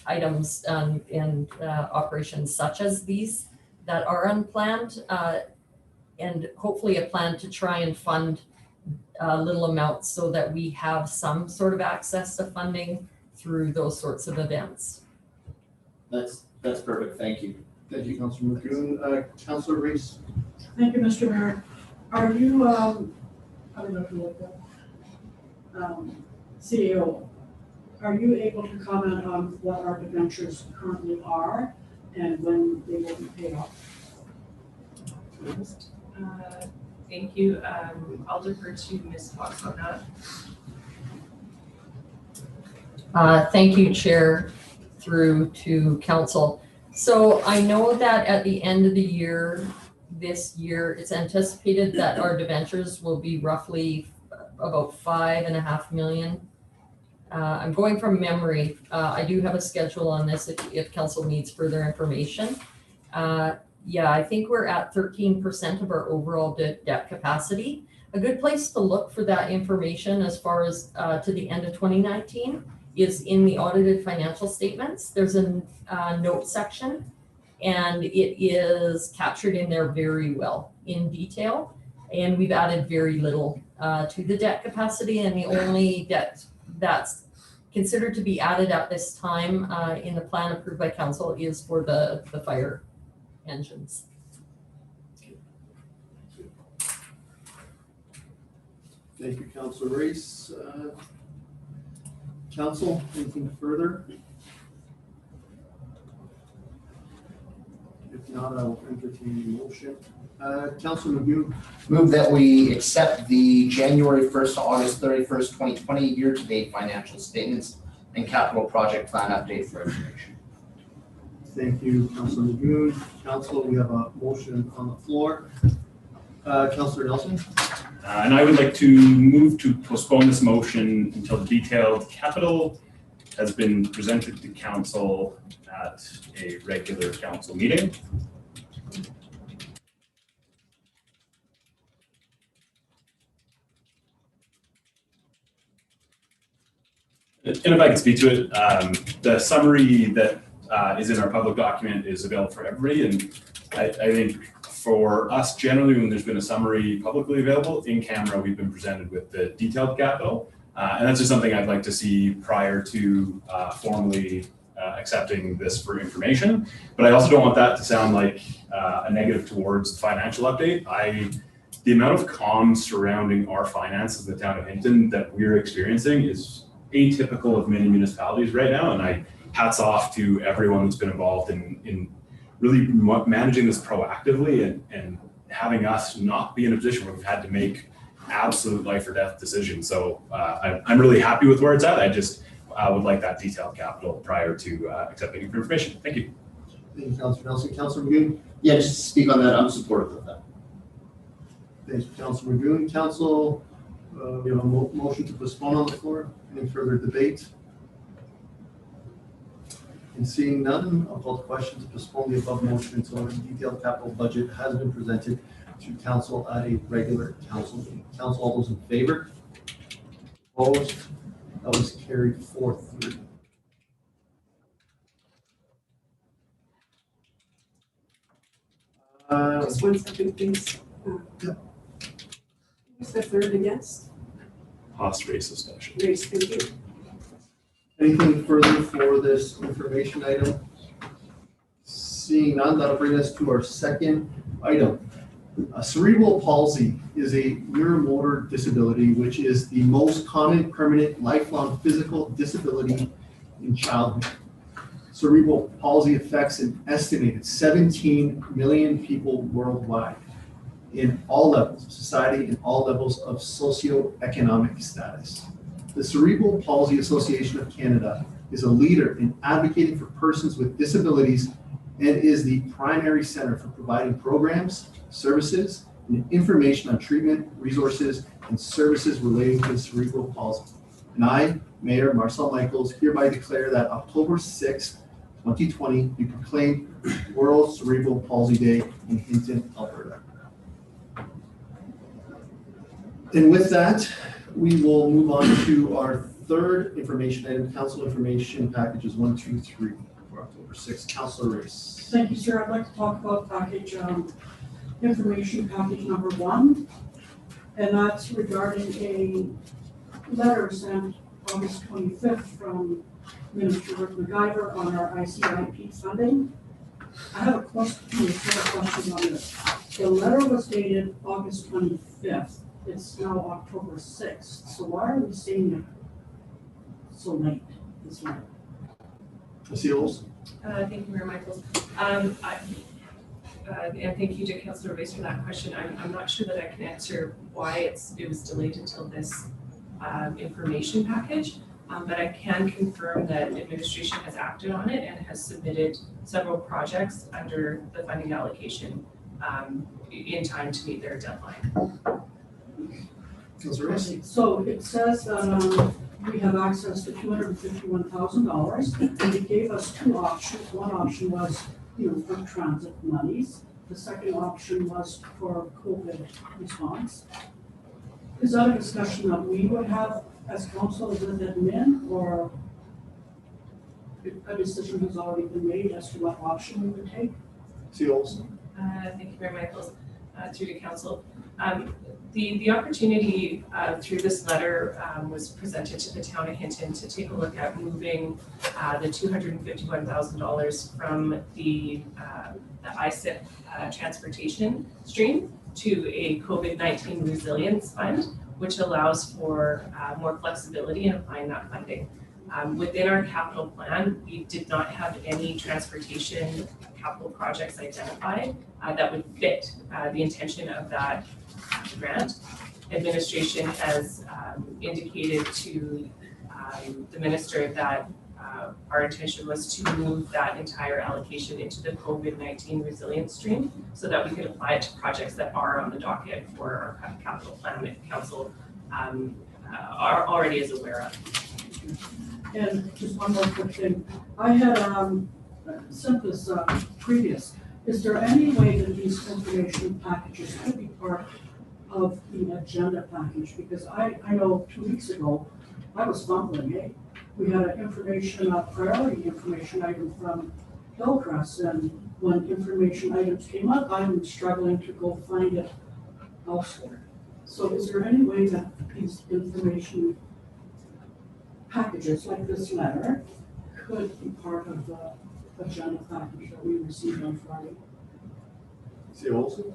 items and operations such as these that are unplanned, and hopefully a plan to try and fund little amounts so that we have some sort of access to funding through those sorts of events. That's perfect. Thank you. Thank you, Councilor McGoon. Councilor Reese. Thank you, Mr. Mayor. Are you, I don't know if you looked up, CEO, are you able to comment on what our debentures currently are and when they will be paid off? Thank you. I'll defer to Ms. Fox on that. Thank you, Chair, through to Council. So I know that at the end of the year, this year, it's anticipated that our debentures will be roughly about $5.5 million. I'm going from memory. I do have a schedule on this if council needs further information. Yeah, I think we're at 13% of our overall debt capacity. A good place to look for that information as far as to the end of 2019 is in the audited financial statements. There's a note section, and it is captured in there very well in detail. And we've added very little to the debt capacity, and the only debt that's considered to be added at this time in the plan approved by council is for the fire engines. Thank you, Councilor Reese. Council, anything further? If not, I will entertain the motion. Councilor McGoon. Move that we accept the January 1st to August 31st, 2020 year-to-date financial statements and capital project plan update for information. Thank you, Councilor McGoon. Council, we have a motion on the floor. Councilor Nelson. And I would like to move to postpone this motion until the detailed capital has been presented to council at a regular council meeting. And if I could speak to it, the summary that is in our public document is available for everybody. And I think for us, generally, when there's been a summary publicly available in camera, we've been presented with the detailed capital. And that's just something I'd like to see prior to formally accepting this for information. But I also don't want that to sound like a negative towards the financial update. The amount of comms surrounding our finances in the town of Hinton that we're experiencing is atypical of many municipalities right now. And hats off to everyone that's been involved in really managing this proactively and having us not be in a position where we've had to make absolute life or death decisions. So I'm really happy with where it's at. I just would like that detailed capital prior to accepting information. Thank you. Thank you, Councilor Nelson. Councilor McGoon. Yeah, just to speak on that, I'm supportive of that. Thanks, Council Reviewing Council. We have a motion to postpone on the floor. Any further debate? And seeing none, I'll call the question to postpone the above motion until a detailed capital budget has been presented to council at a regular council meeting. Council, all those in favor? Opposed? That was carried 4-3. Just 1 second, please. Who's the third against? House race discussion. Race, thank you. Anything further for this information item? Seeing none, that'll bring us to our second item. Cerebral palsy is a neuromotor disability, which is the most common permanent lifelong physical disability in childhood. Cerebral palsy affects an estimated 17 million people worldwide in all levels of society and all levels of socioeconomic status. The Cerebral Palsy Association of Canada is a leader in advocating for persons with disabilities and is the primary center for providing programs, services, and information on treatment, resources, and services relating to cerebral palsy. And I, Mayor Marcel Michaels, hereby declare that October 6th, 2020 be proclaimed World Cerebral Palsy Day in Hinton, Alberta. And with that, we will move on to our third information item, council information packages 1, 2, 3 for October 6th. Councilor Race. Thank you, sir. I'd like to talk about information package number 1, and that's regarding a letter sent August 25th from Minister Rick McIver on our ICIP funding. I have a question on this. The letter was dated August 25th. It's now October 6th. So why are we seeing it so late this month? Trustee Olson. Thank you, Mayor Michaels. And thank you to Councilor Race for that question. I'm not sure that I can answer why it was delayed until this information package, but I can confirm that administration has acted on it and has submitted several projects under the funding allocation in time to meet their deadline. Councilor Race. So it says that we have access to $251,000, and it gave us 2 options. One option was, for transit monies. The second option was for COVID response. Is that a discussion that we would have as council with admin, or a decision has already been made as to what option we would take? Trustee Olson. Thank you, Mayor Michaels, through to council. The opportunity through this letter was presented to the town of Hinton to take a look at moving the $251,000 from the ICIP transportation stream to a COVID-19 resilience fund, which allows for more flexibility in applying that funding. Within our capital plan, we did not have any transportation capital projects identified that would fit the intention of that grant. Administration has indicated to the minister that our intention was to move that entire allocation into the COVID-19 resilience stream so that we could apply it to projects that are on the docket for our capital plan that council are already is aware of. And just one more quick thing. I had sent this previous. Is there any way that these information packages could be part of the agenda package? Because I know 2 weeks ago, I was fumbling, We had an priority information item from Hillcrest, and when information items came up, I'm struggling to go find it elsewhere. So is there any way that these information packages like this letter could be part of the agenda package that we received on Friday? Trustee Olson.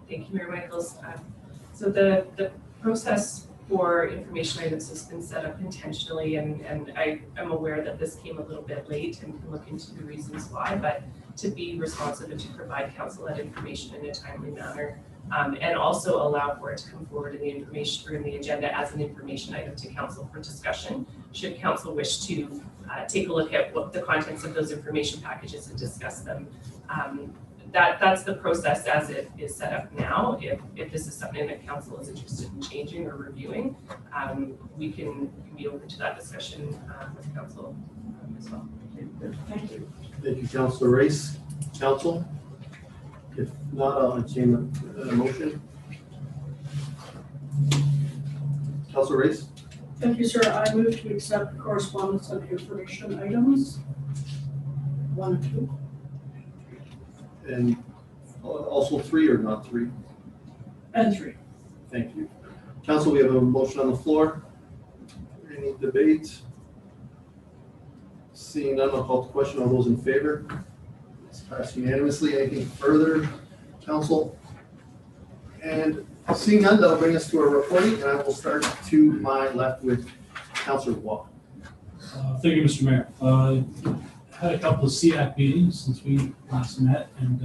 Thank you, Mayor Michaels. So the process for information items has been set up intentionally, and I am aware that this came a little bit late and can look into the reasons why, but to be responsive and to provide council that information in a timely manner, and also allow for it to come forward in the information or in the agenda as an information item to council for discussion, should council wish to take a look at what the contents of those information packages and discuss them. that's the process as it is set up now. If this is something that council is interested in changing or reviewing, we can be open to that discussion with council as well. Thank you. Thank you, Councilor Race. Council? If not, I'll entertain a motion. Councilor Race? Thank you, sir. I move to accept correspondence and information items 1 and 2. And also 3 or not 3? And 3. Thank you. Council, we have a motion on the floor. Any debate? Seeing none, I'll call the question. All those in favor? It's passed unanimously. Anything further, council? And seeing none, that'll bring us to our reporting, and I will start to my left with Councilor Waugh. Thank you, Mr. Mayor. Had a couple of CAC meetings since we last met, and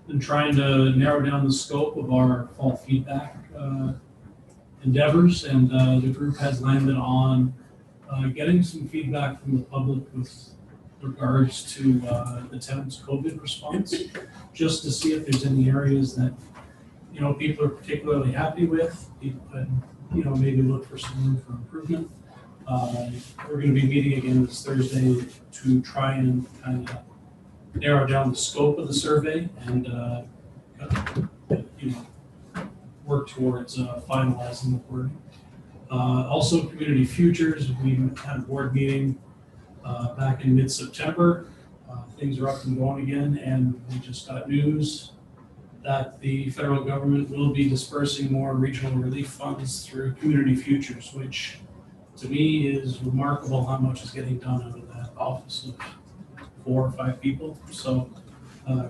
been trying to narrow down the scope of our fall feedback endeavors, and the group has landed on getting some feedback from the public with regards to the town's COVID response, just to see if there's any areas that, you know, people are particularly happy with, and, you know, maybe look for some room for improvement. We're going to be meeting again this Thursday to try and kind of narrow down the scope of the survey and, you know, work towards finalizing the wording. Also, Community Futures, we had a board meeting back in mid-September. Things are up and going again, and we just got news that the federal government will be dispersing more regional relief funds through Community Futures, which to me is remarkable how much is getting done out of that office of 4 or 5 people. So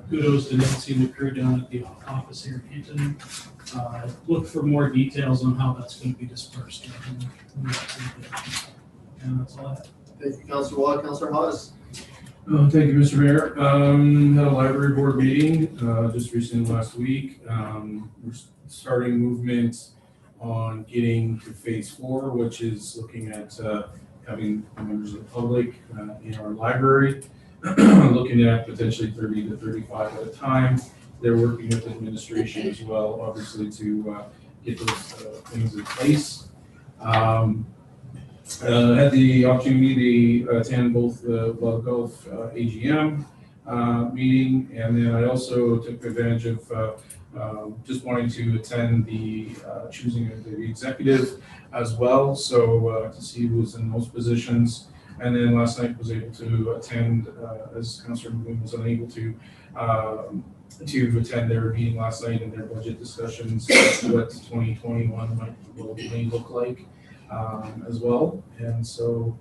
kudos to Nancy and the crew down at the office here in Hinton. Look for more details on how that's going to be dispersed. And that's all I have. Thank you, Councilor Waugh. Councilor Hawes? Thank you, Mr. Mayor. Had a library board meeting just recently last week. We're starting movement on getting to phase 4, which is looking at having members of the public in our library, looking at potentially 30 to 35 at a time. They're working with administration as well, obviously, to get those things in place. Had the opportunity to attend both the Wild Gulf AGM meeting, and then I also took advantage of just wanting to attend the choosing of the executive as well, so to see who was in those positions. And then last night was able to attend, as Councilor McGoon was unable to attend their meeting last night and their budget discussions, what 2021 may look like as well. And so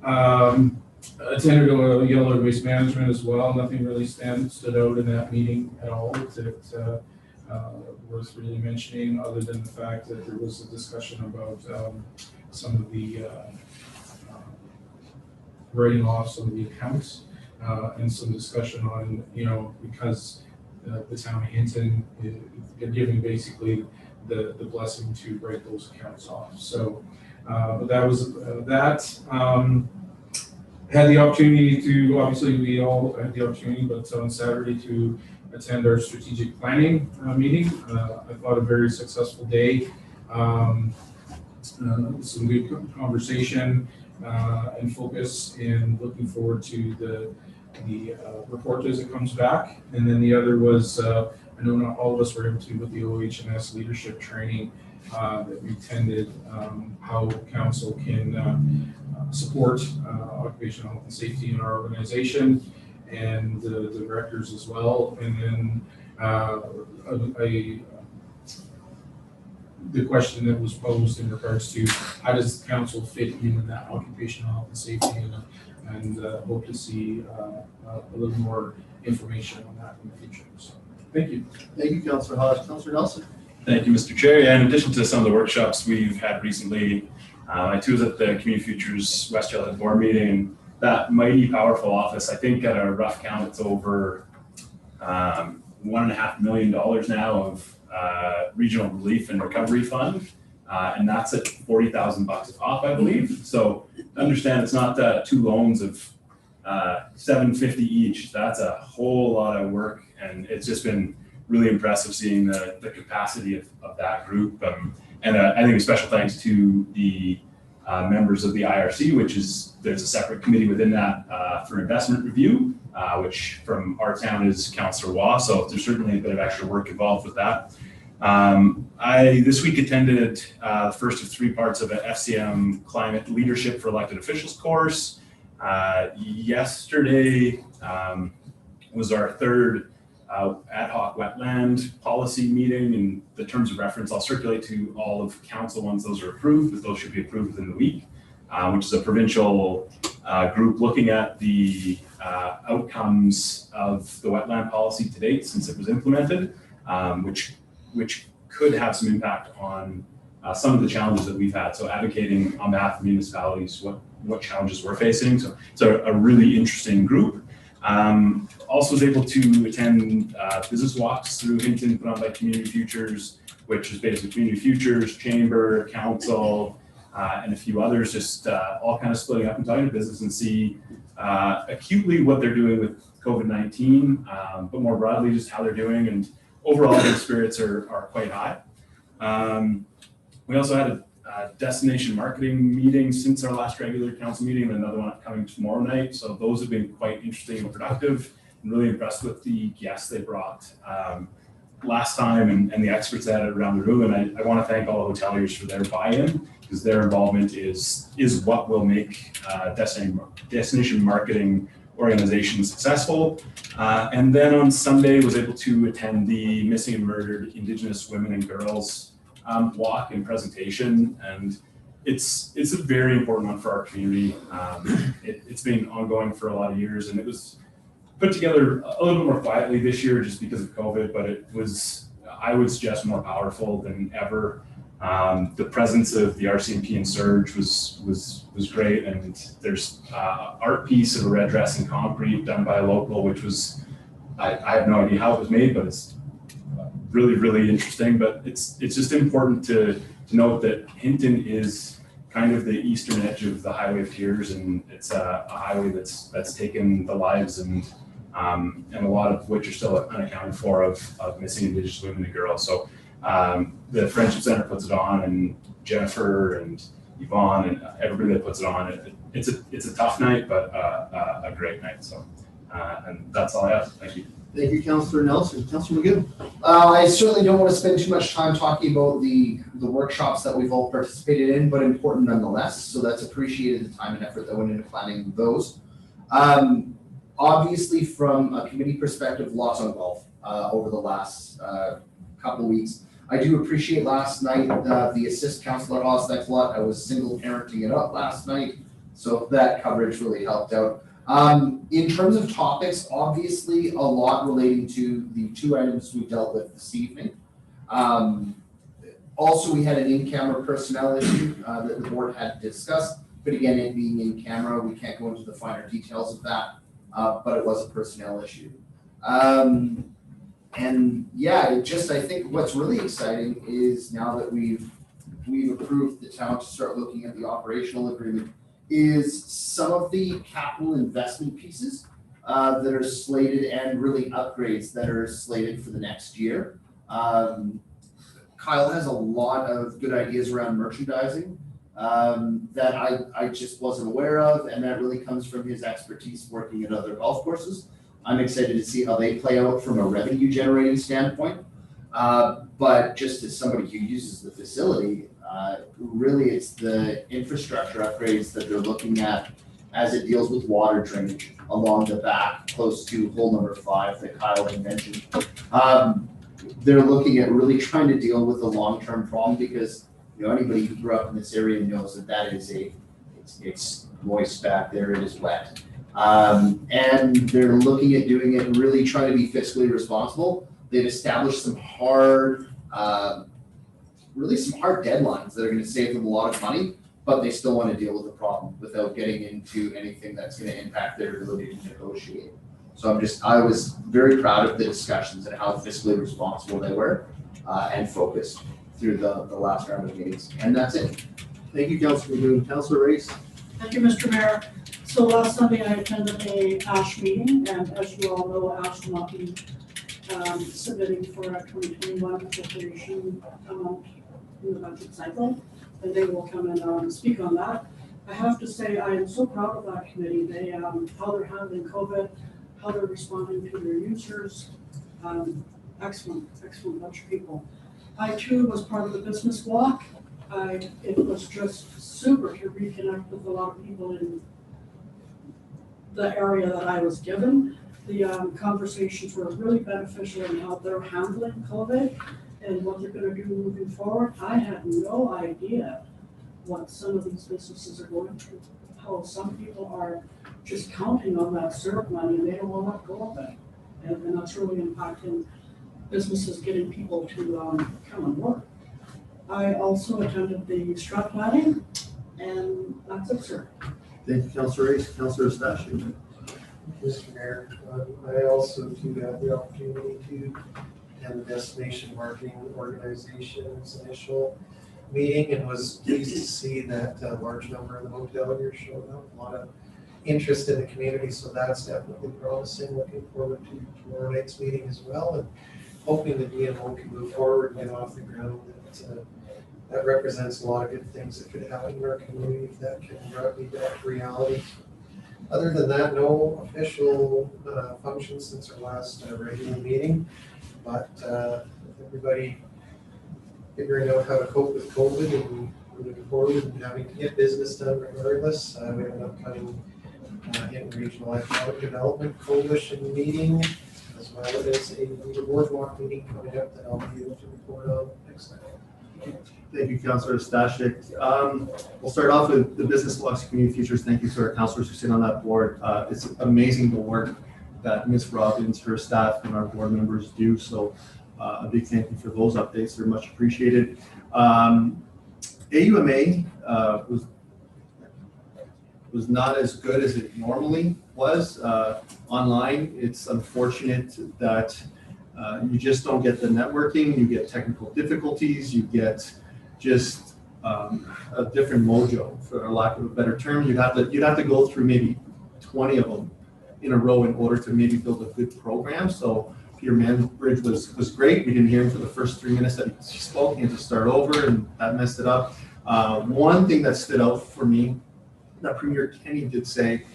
attended a Yellow Waste Management as well. Nothing really stood out in that meeting at all that worth really mentioning, other than the fact that there was a discussion about some of the writing off some of the accounts and some discussion on, you know, because the town of Hinton is giving basically the blessing to write those accounts off. So but that was that. Had the opportunity to, obviously we all had the opportunity, but on Saturday to attend our strategic planning meeting. I thought a very successful day. Some good conversation and focus, and looking forward to the report as it comes back. And then the other was, I know not all of us were able to, with the OH&S leadership training that we attended, how council can support occupational health and safety in our organization, and the directors as well. And then the question that was posed in regards to how does council fit in that occupational health and safety, and hope to see a little more information on that in the future. So thank you. Thank you, Councilor Hawes. Councilor Nelson? Thank you, Mr. Chair. Yeah, in addition to some of the workshops we've had recently, I too was at the Community Futures West Yellowhead board meeting, and that mighty powerful office, I think at a rough count, it's over $1.5 million now of regional relief and recovery fund. And that's at $40,000 a pop, I believe. So understand it's not 2 loans of $750 each. That's a whole lot of work, and it's just been really impressive seeing the capacity of that group. And I think a special thanks to the members of the IRC, there's a separate committee within that for investment review, which from our town is Councillor Waugh, so there's certainly a bit of extra work involved with that. I this week attended the first of 3 parts of an FCM Climate Leadership for Elected Officials course. Yesterday was our 3rd Ad-Hoc Wetland policy meeting, and the terms of reference I'll circulate to all of council once those are approved, but those should be approved within the week, which is a provincial group looking at the outcomes of the wetland policy to date since it was implemented, which could have some impact on some of the challenges that we've had. So advocating on behalf of municipalities what challenges we're facing. So it's a really interesting group. Also was able to attend business walks through Hinton put on by Community Futures, which is basically Community Futures, Chamber, Council, and a few others, just all kind of splitting up and talking to business and see acutely what they're doing with COVID-19, but more broadly just how they're doing, and overall their spirits are quite high. We also had a destination marketing meeting since our last regular council meeting, and another one upcoming tomorrow night. So those have been quite interesting and productive. I'm really impressed with the guests they brought last time and the experts that had around the room. And I want to thank all the hoteliers for their buy-in, because their involvement is what will make destination marketing organizations successful. And then on Sunday was able to attend the Missing and Murdered Indigenous Women and Girls walk and presentation, and it's a very important one for our community. It's been ongoing for a lot of years, and it was put together a little bit more quietly this year just because of COVID, but it was, I would suggest, more powerful than ever. The presence of the RCMP and Surge was great, and there's art piece of a red dress in concrete done by a local, which was, I have no idea how it was made, but it's really, really interesting. But it's just important to note that Hinton is kind of the eastern edge of the Highway of Tears, and it's a highway that's taken the lives and a lot of which are still unaccounted for of missing Indigenous women and girls. So the Friendship Center puts it on, and Jennifer and Yvonne and everybody that puts it on. It's a tough night, but a great night. So and that's all I have. Thank you. Thank you, Councillor Nelson. Councillor McGill. I certainly don't want to spend too much time talking about the workshops that we've all participated in, but important nonetheless. So that's appreciated, the time and effort that went into planning those. Obviously, from a committee perspective, lots on golf over the last couple of weeks. I do appreciate last night the assist council at Haas. Thanks a lot. I was single parenting it up last night, so that coverage really helped out. In terms of topics, obviously a lot relating to the 2 items we dealt with this evening. Also, we had an in-camera personnel issue that the board had discussed, but again, it being in camera, we can't go into the finer details of that, but it was a personnel issue. And yeah, I think what's really exciting is now that we've approved the town to start looking at the operational agreement, is some of the capital investment pieces that are slated, and really upgrades that are slated for the next year. Kyle has a lot of good ideas around merchandising that I just wasn't aware of, and that really comes from his expertise working at other golf courses. I'm excited to see how they play out from a revenue generating standpoint. But just as somebody who uses the facility, really it's the infrastructure upgrades that they're looking at as it deals with water drainage along the back close to hole number 5 that Kyle had mentioned. They're looking at really trying to deal with the long-term problem, because anybody who grew up in this area knows that is it's moist back there, it is wet. And they're looking at doing it and really trying to be fiscally responsible. They've established some hard deadlines that are going to save them a lot of money, but they still want to deal with the problem without getting into anything that's going to impact their ability to negotiate. So I was very proud of the discussions and how fiscally responsible they were and focused through the last round of meetings. And that's it. Thank you, Councillor McGill. Councillor Race. Thank you, Mr. Mayor. So last Sunday I attended a ASH meeting, and as you all know, ASH will not be submitting for a 2021 appropriation amount in the budget cycle, and they will come and speak on that. I have to say, I am so proud of that committee. They, how they're handling COVID, how they're responding to their users. Excellent bunch of people. I too was part of the business walk. It was just super to reconnect with a lot of people in the area that I was given. The conversations were really beneficial in how they're handling COVID and what they're gonna do moving forward. I had no idea what some of these businesses are going through, how some people are just counting on that CERB money and they don't want to let go of it. And that's really impacting businesses, getting people to come and work. I also attended the strat planning, and that's it, sir. Thank you, Councilor Ace. Councilor Stashik. Mr. Mayor, I also do have the opportunity to attend the Destination Marketing Organization's initial meeting and was pleased to see that a large number of the hoteliers showed up. A lot of interest in the community, so that's definitely promising. Looking forward to tomorrow night's meeting as well, and hoping the DMO can move forward and get off the ground. That represents a lot of good things that could happen in our community if that can be back to reality. Other than that, no official functions since our last regular meeting, but everybody figuring out how to cope with COVID and moving forward and having to get business done regardless. We have an upcoming Hinton Regional Economic Development Coalition meeting, as well as a boardwalk meeting coming up that I'll be able to report on next time. Thank you, Councilor Stashik. We'll start off with the Business Walks Community Futures. Thank you to our councilors who sit on that board. It's amazing the work that Ms. Robbins, her staff, and our board members do. So a big thank you for those updates. They're much appreciated. AUMA was not as good as it normally was online. It's unfortunate that you just don't get the networking, you get technical difficulties, you get just a different mojo, for lack of a better term. You'd have to go through maybe 20 of them in a row in order to maybe build a good program. So Peter Manbridge was great. We didn't hear him for the first 3 minutes that he spoke. He had to start over, and that messed it up. One thing that stood out for me that Premier Kenny did say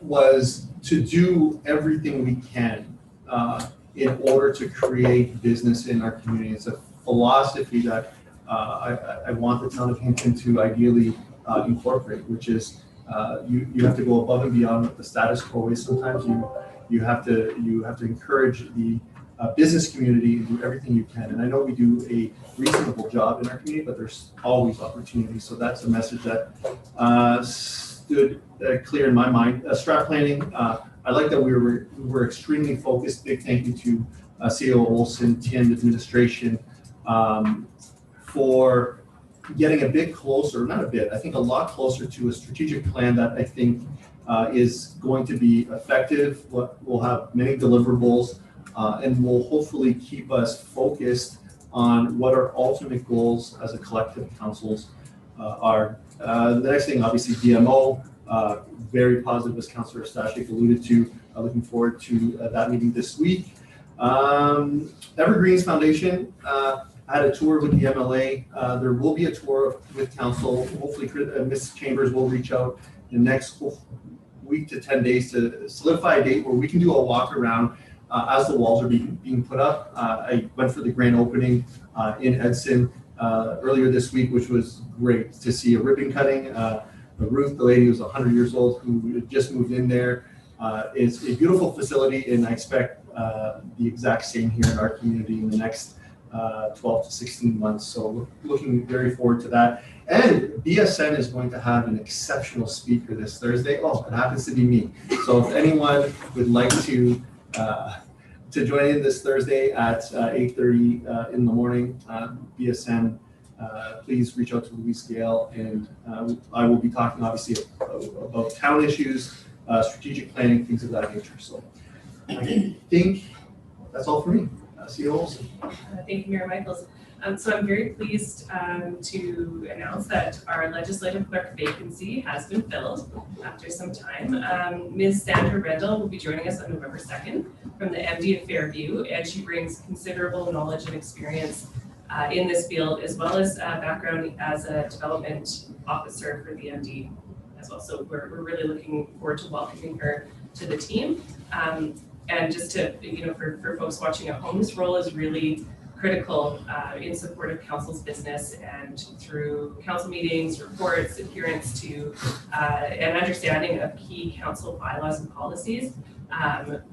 was to do everything we can in order to create business in our community. It's a philosophy that I want the town of Hinton to ideally incorporate, which is you have to go above and beyond what the status quo is. Sometimes you have to encourage the business community and do everything you can. And I know we do a reasonable job in our community, but there's always opportunities. So that's a message that stood clear in my mind. Strat planning, I like that we were extremely focused. Big thank you to CEO Olson, TN administration, for getting a bit closer, not a bit, I think a lot closer to a strategic plan that I think is going to be effective. We'll have many deliverables and will hopefully keep us focused on what our ultimate goals as a collective councils are. The next thing, obviously, DMO, very positive, as Councillor Stashik alluded to. Looking forward to that meeting this week. Evergreens Foundation, I had a tour with the MLA. There will be a tour with council. Hopefully, Ms. Chambers will reach out in the next week to 10 days to solidify a date where we can do a walk around as the walls are being put up. I went for the grand opening in Edson earlier this week, which was great to see a ribbon cutting. Ruth, the lady who's 100 years old, who just moved in there. It's a beautiful facility, and I expect the exact same here in our community in the next 12 to 16 months. So looking very forward to that. And BSN is going to have an exceptional speaker this Thursday. Oh, it happens to be me. So if anyone would like to join in this Thursday at 8:30 in the morning, BSN, please reach out to Louise Gale, and I will be talking obviously about town issues, strategic planning, things of that nature. So I think that's all for me. CEO Olson. Thank you, Mayor Michaels. So I'm very pleased to announce that our legislative clerk vacancy has been filled after some time. Ms. Sandra Rendell will be joining us on November 2nd from the MD of Fairview, and she brings considerable knowledge and experience in this field, as well as background as a development officer for the MD as well. So we're really looking forward to welcoming her to the team. And just to, for folks watching at home, this role is really critical in support of council's business and through council meetings, reports, adherence to and understanding of key council bylaws and policies.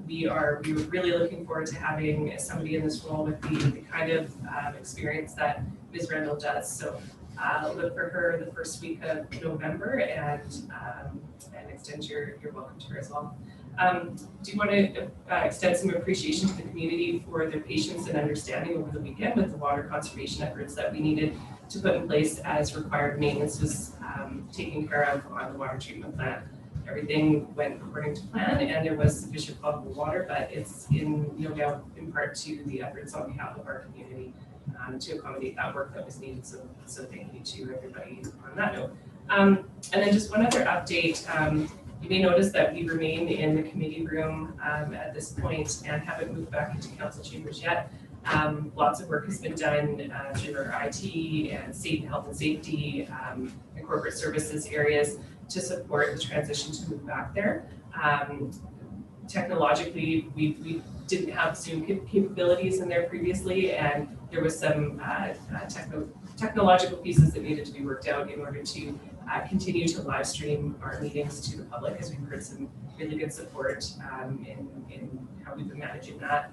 We are really looking forward to having somebody in this role with the kind of experience that Ms. Rendell does. So look for her the first week of November and extend your welcome to her as well. Do want to extend some appreciation to the community for their patience and understanding over the weekend with the water conservation efforts that we needed to put in place as required maintenance was taken care of on the water treatment plant. Everything went according to plan and there was sufficient potable water, but it's no doubt in part to the efforts on behalf of our community to accommodate that work that was needed. So thank you to everybody on that note. And then just one other update. You may notice that we remain in the committee room at this point and haven't moved back into council chambers yet. Lots of work has been done through our IT and health and safety and corporate services areas to support the transition to move back there. Technologically, we didn't have Zoom capabilities in there previously, and there was some technological pieces that needed to be worked out in order to continue to live stream our meetings to the public, as we've heard some really good support in how we've been managing that.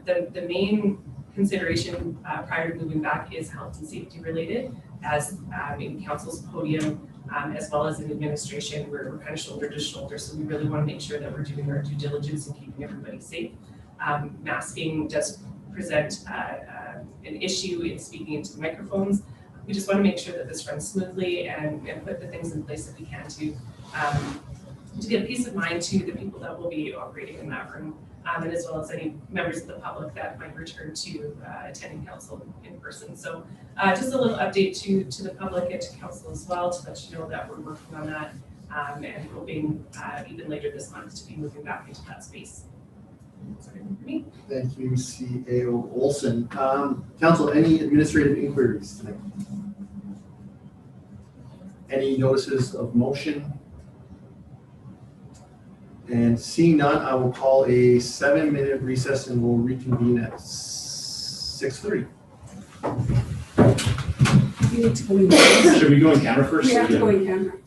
The main consideration prior to moving back is health and safety related, as in council's podium, as well as in administration, we're kind of shoulder to shoulder. So we really want to make sure that we're doing our due diligence and keeping everybody safe. Masking does present an issue in speaking into the microphones. We just want to make sure that this runs smoothly and put the things in place that we can to give peace of mind to the people that will be operating in that room, and as well as any members of the public that might return to attending council in person. So just a little update to the public and to council as well, to let you know that we're working on that and hoping even later this month to be moving back into that space. That's everything for me. Thank you, CAO Olson. Council, any administrative inquiries tonight? Any notices of motion? And seeing none, I will call a 7-minute recess and we'll reconvene at 6:30. You need to go in camera. Should we go in camera first? We have to go in camera.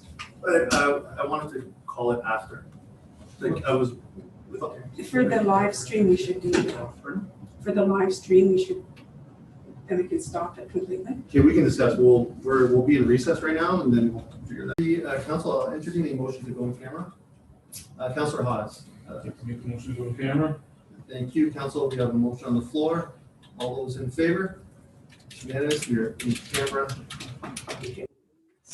I wanted to call it after. Like I was. Okay. For the live stream, we should do it. For the live stream, we should, then we can stop it completely. Okay, we can discuss. We'll be in recess right now, and then we'll figure that. Council, I'll entertain a motion to go in camera. Councilor Haas. Make the motion to go to camera. Thank you, Council. We have a motion on the floor. All those in favor? It's unanimous. We're in camera.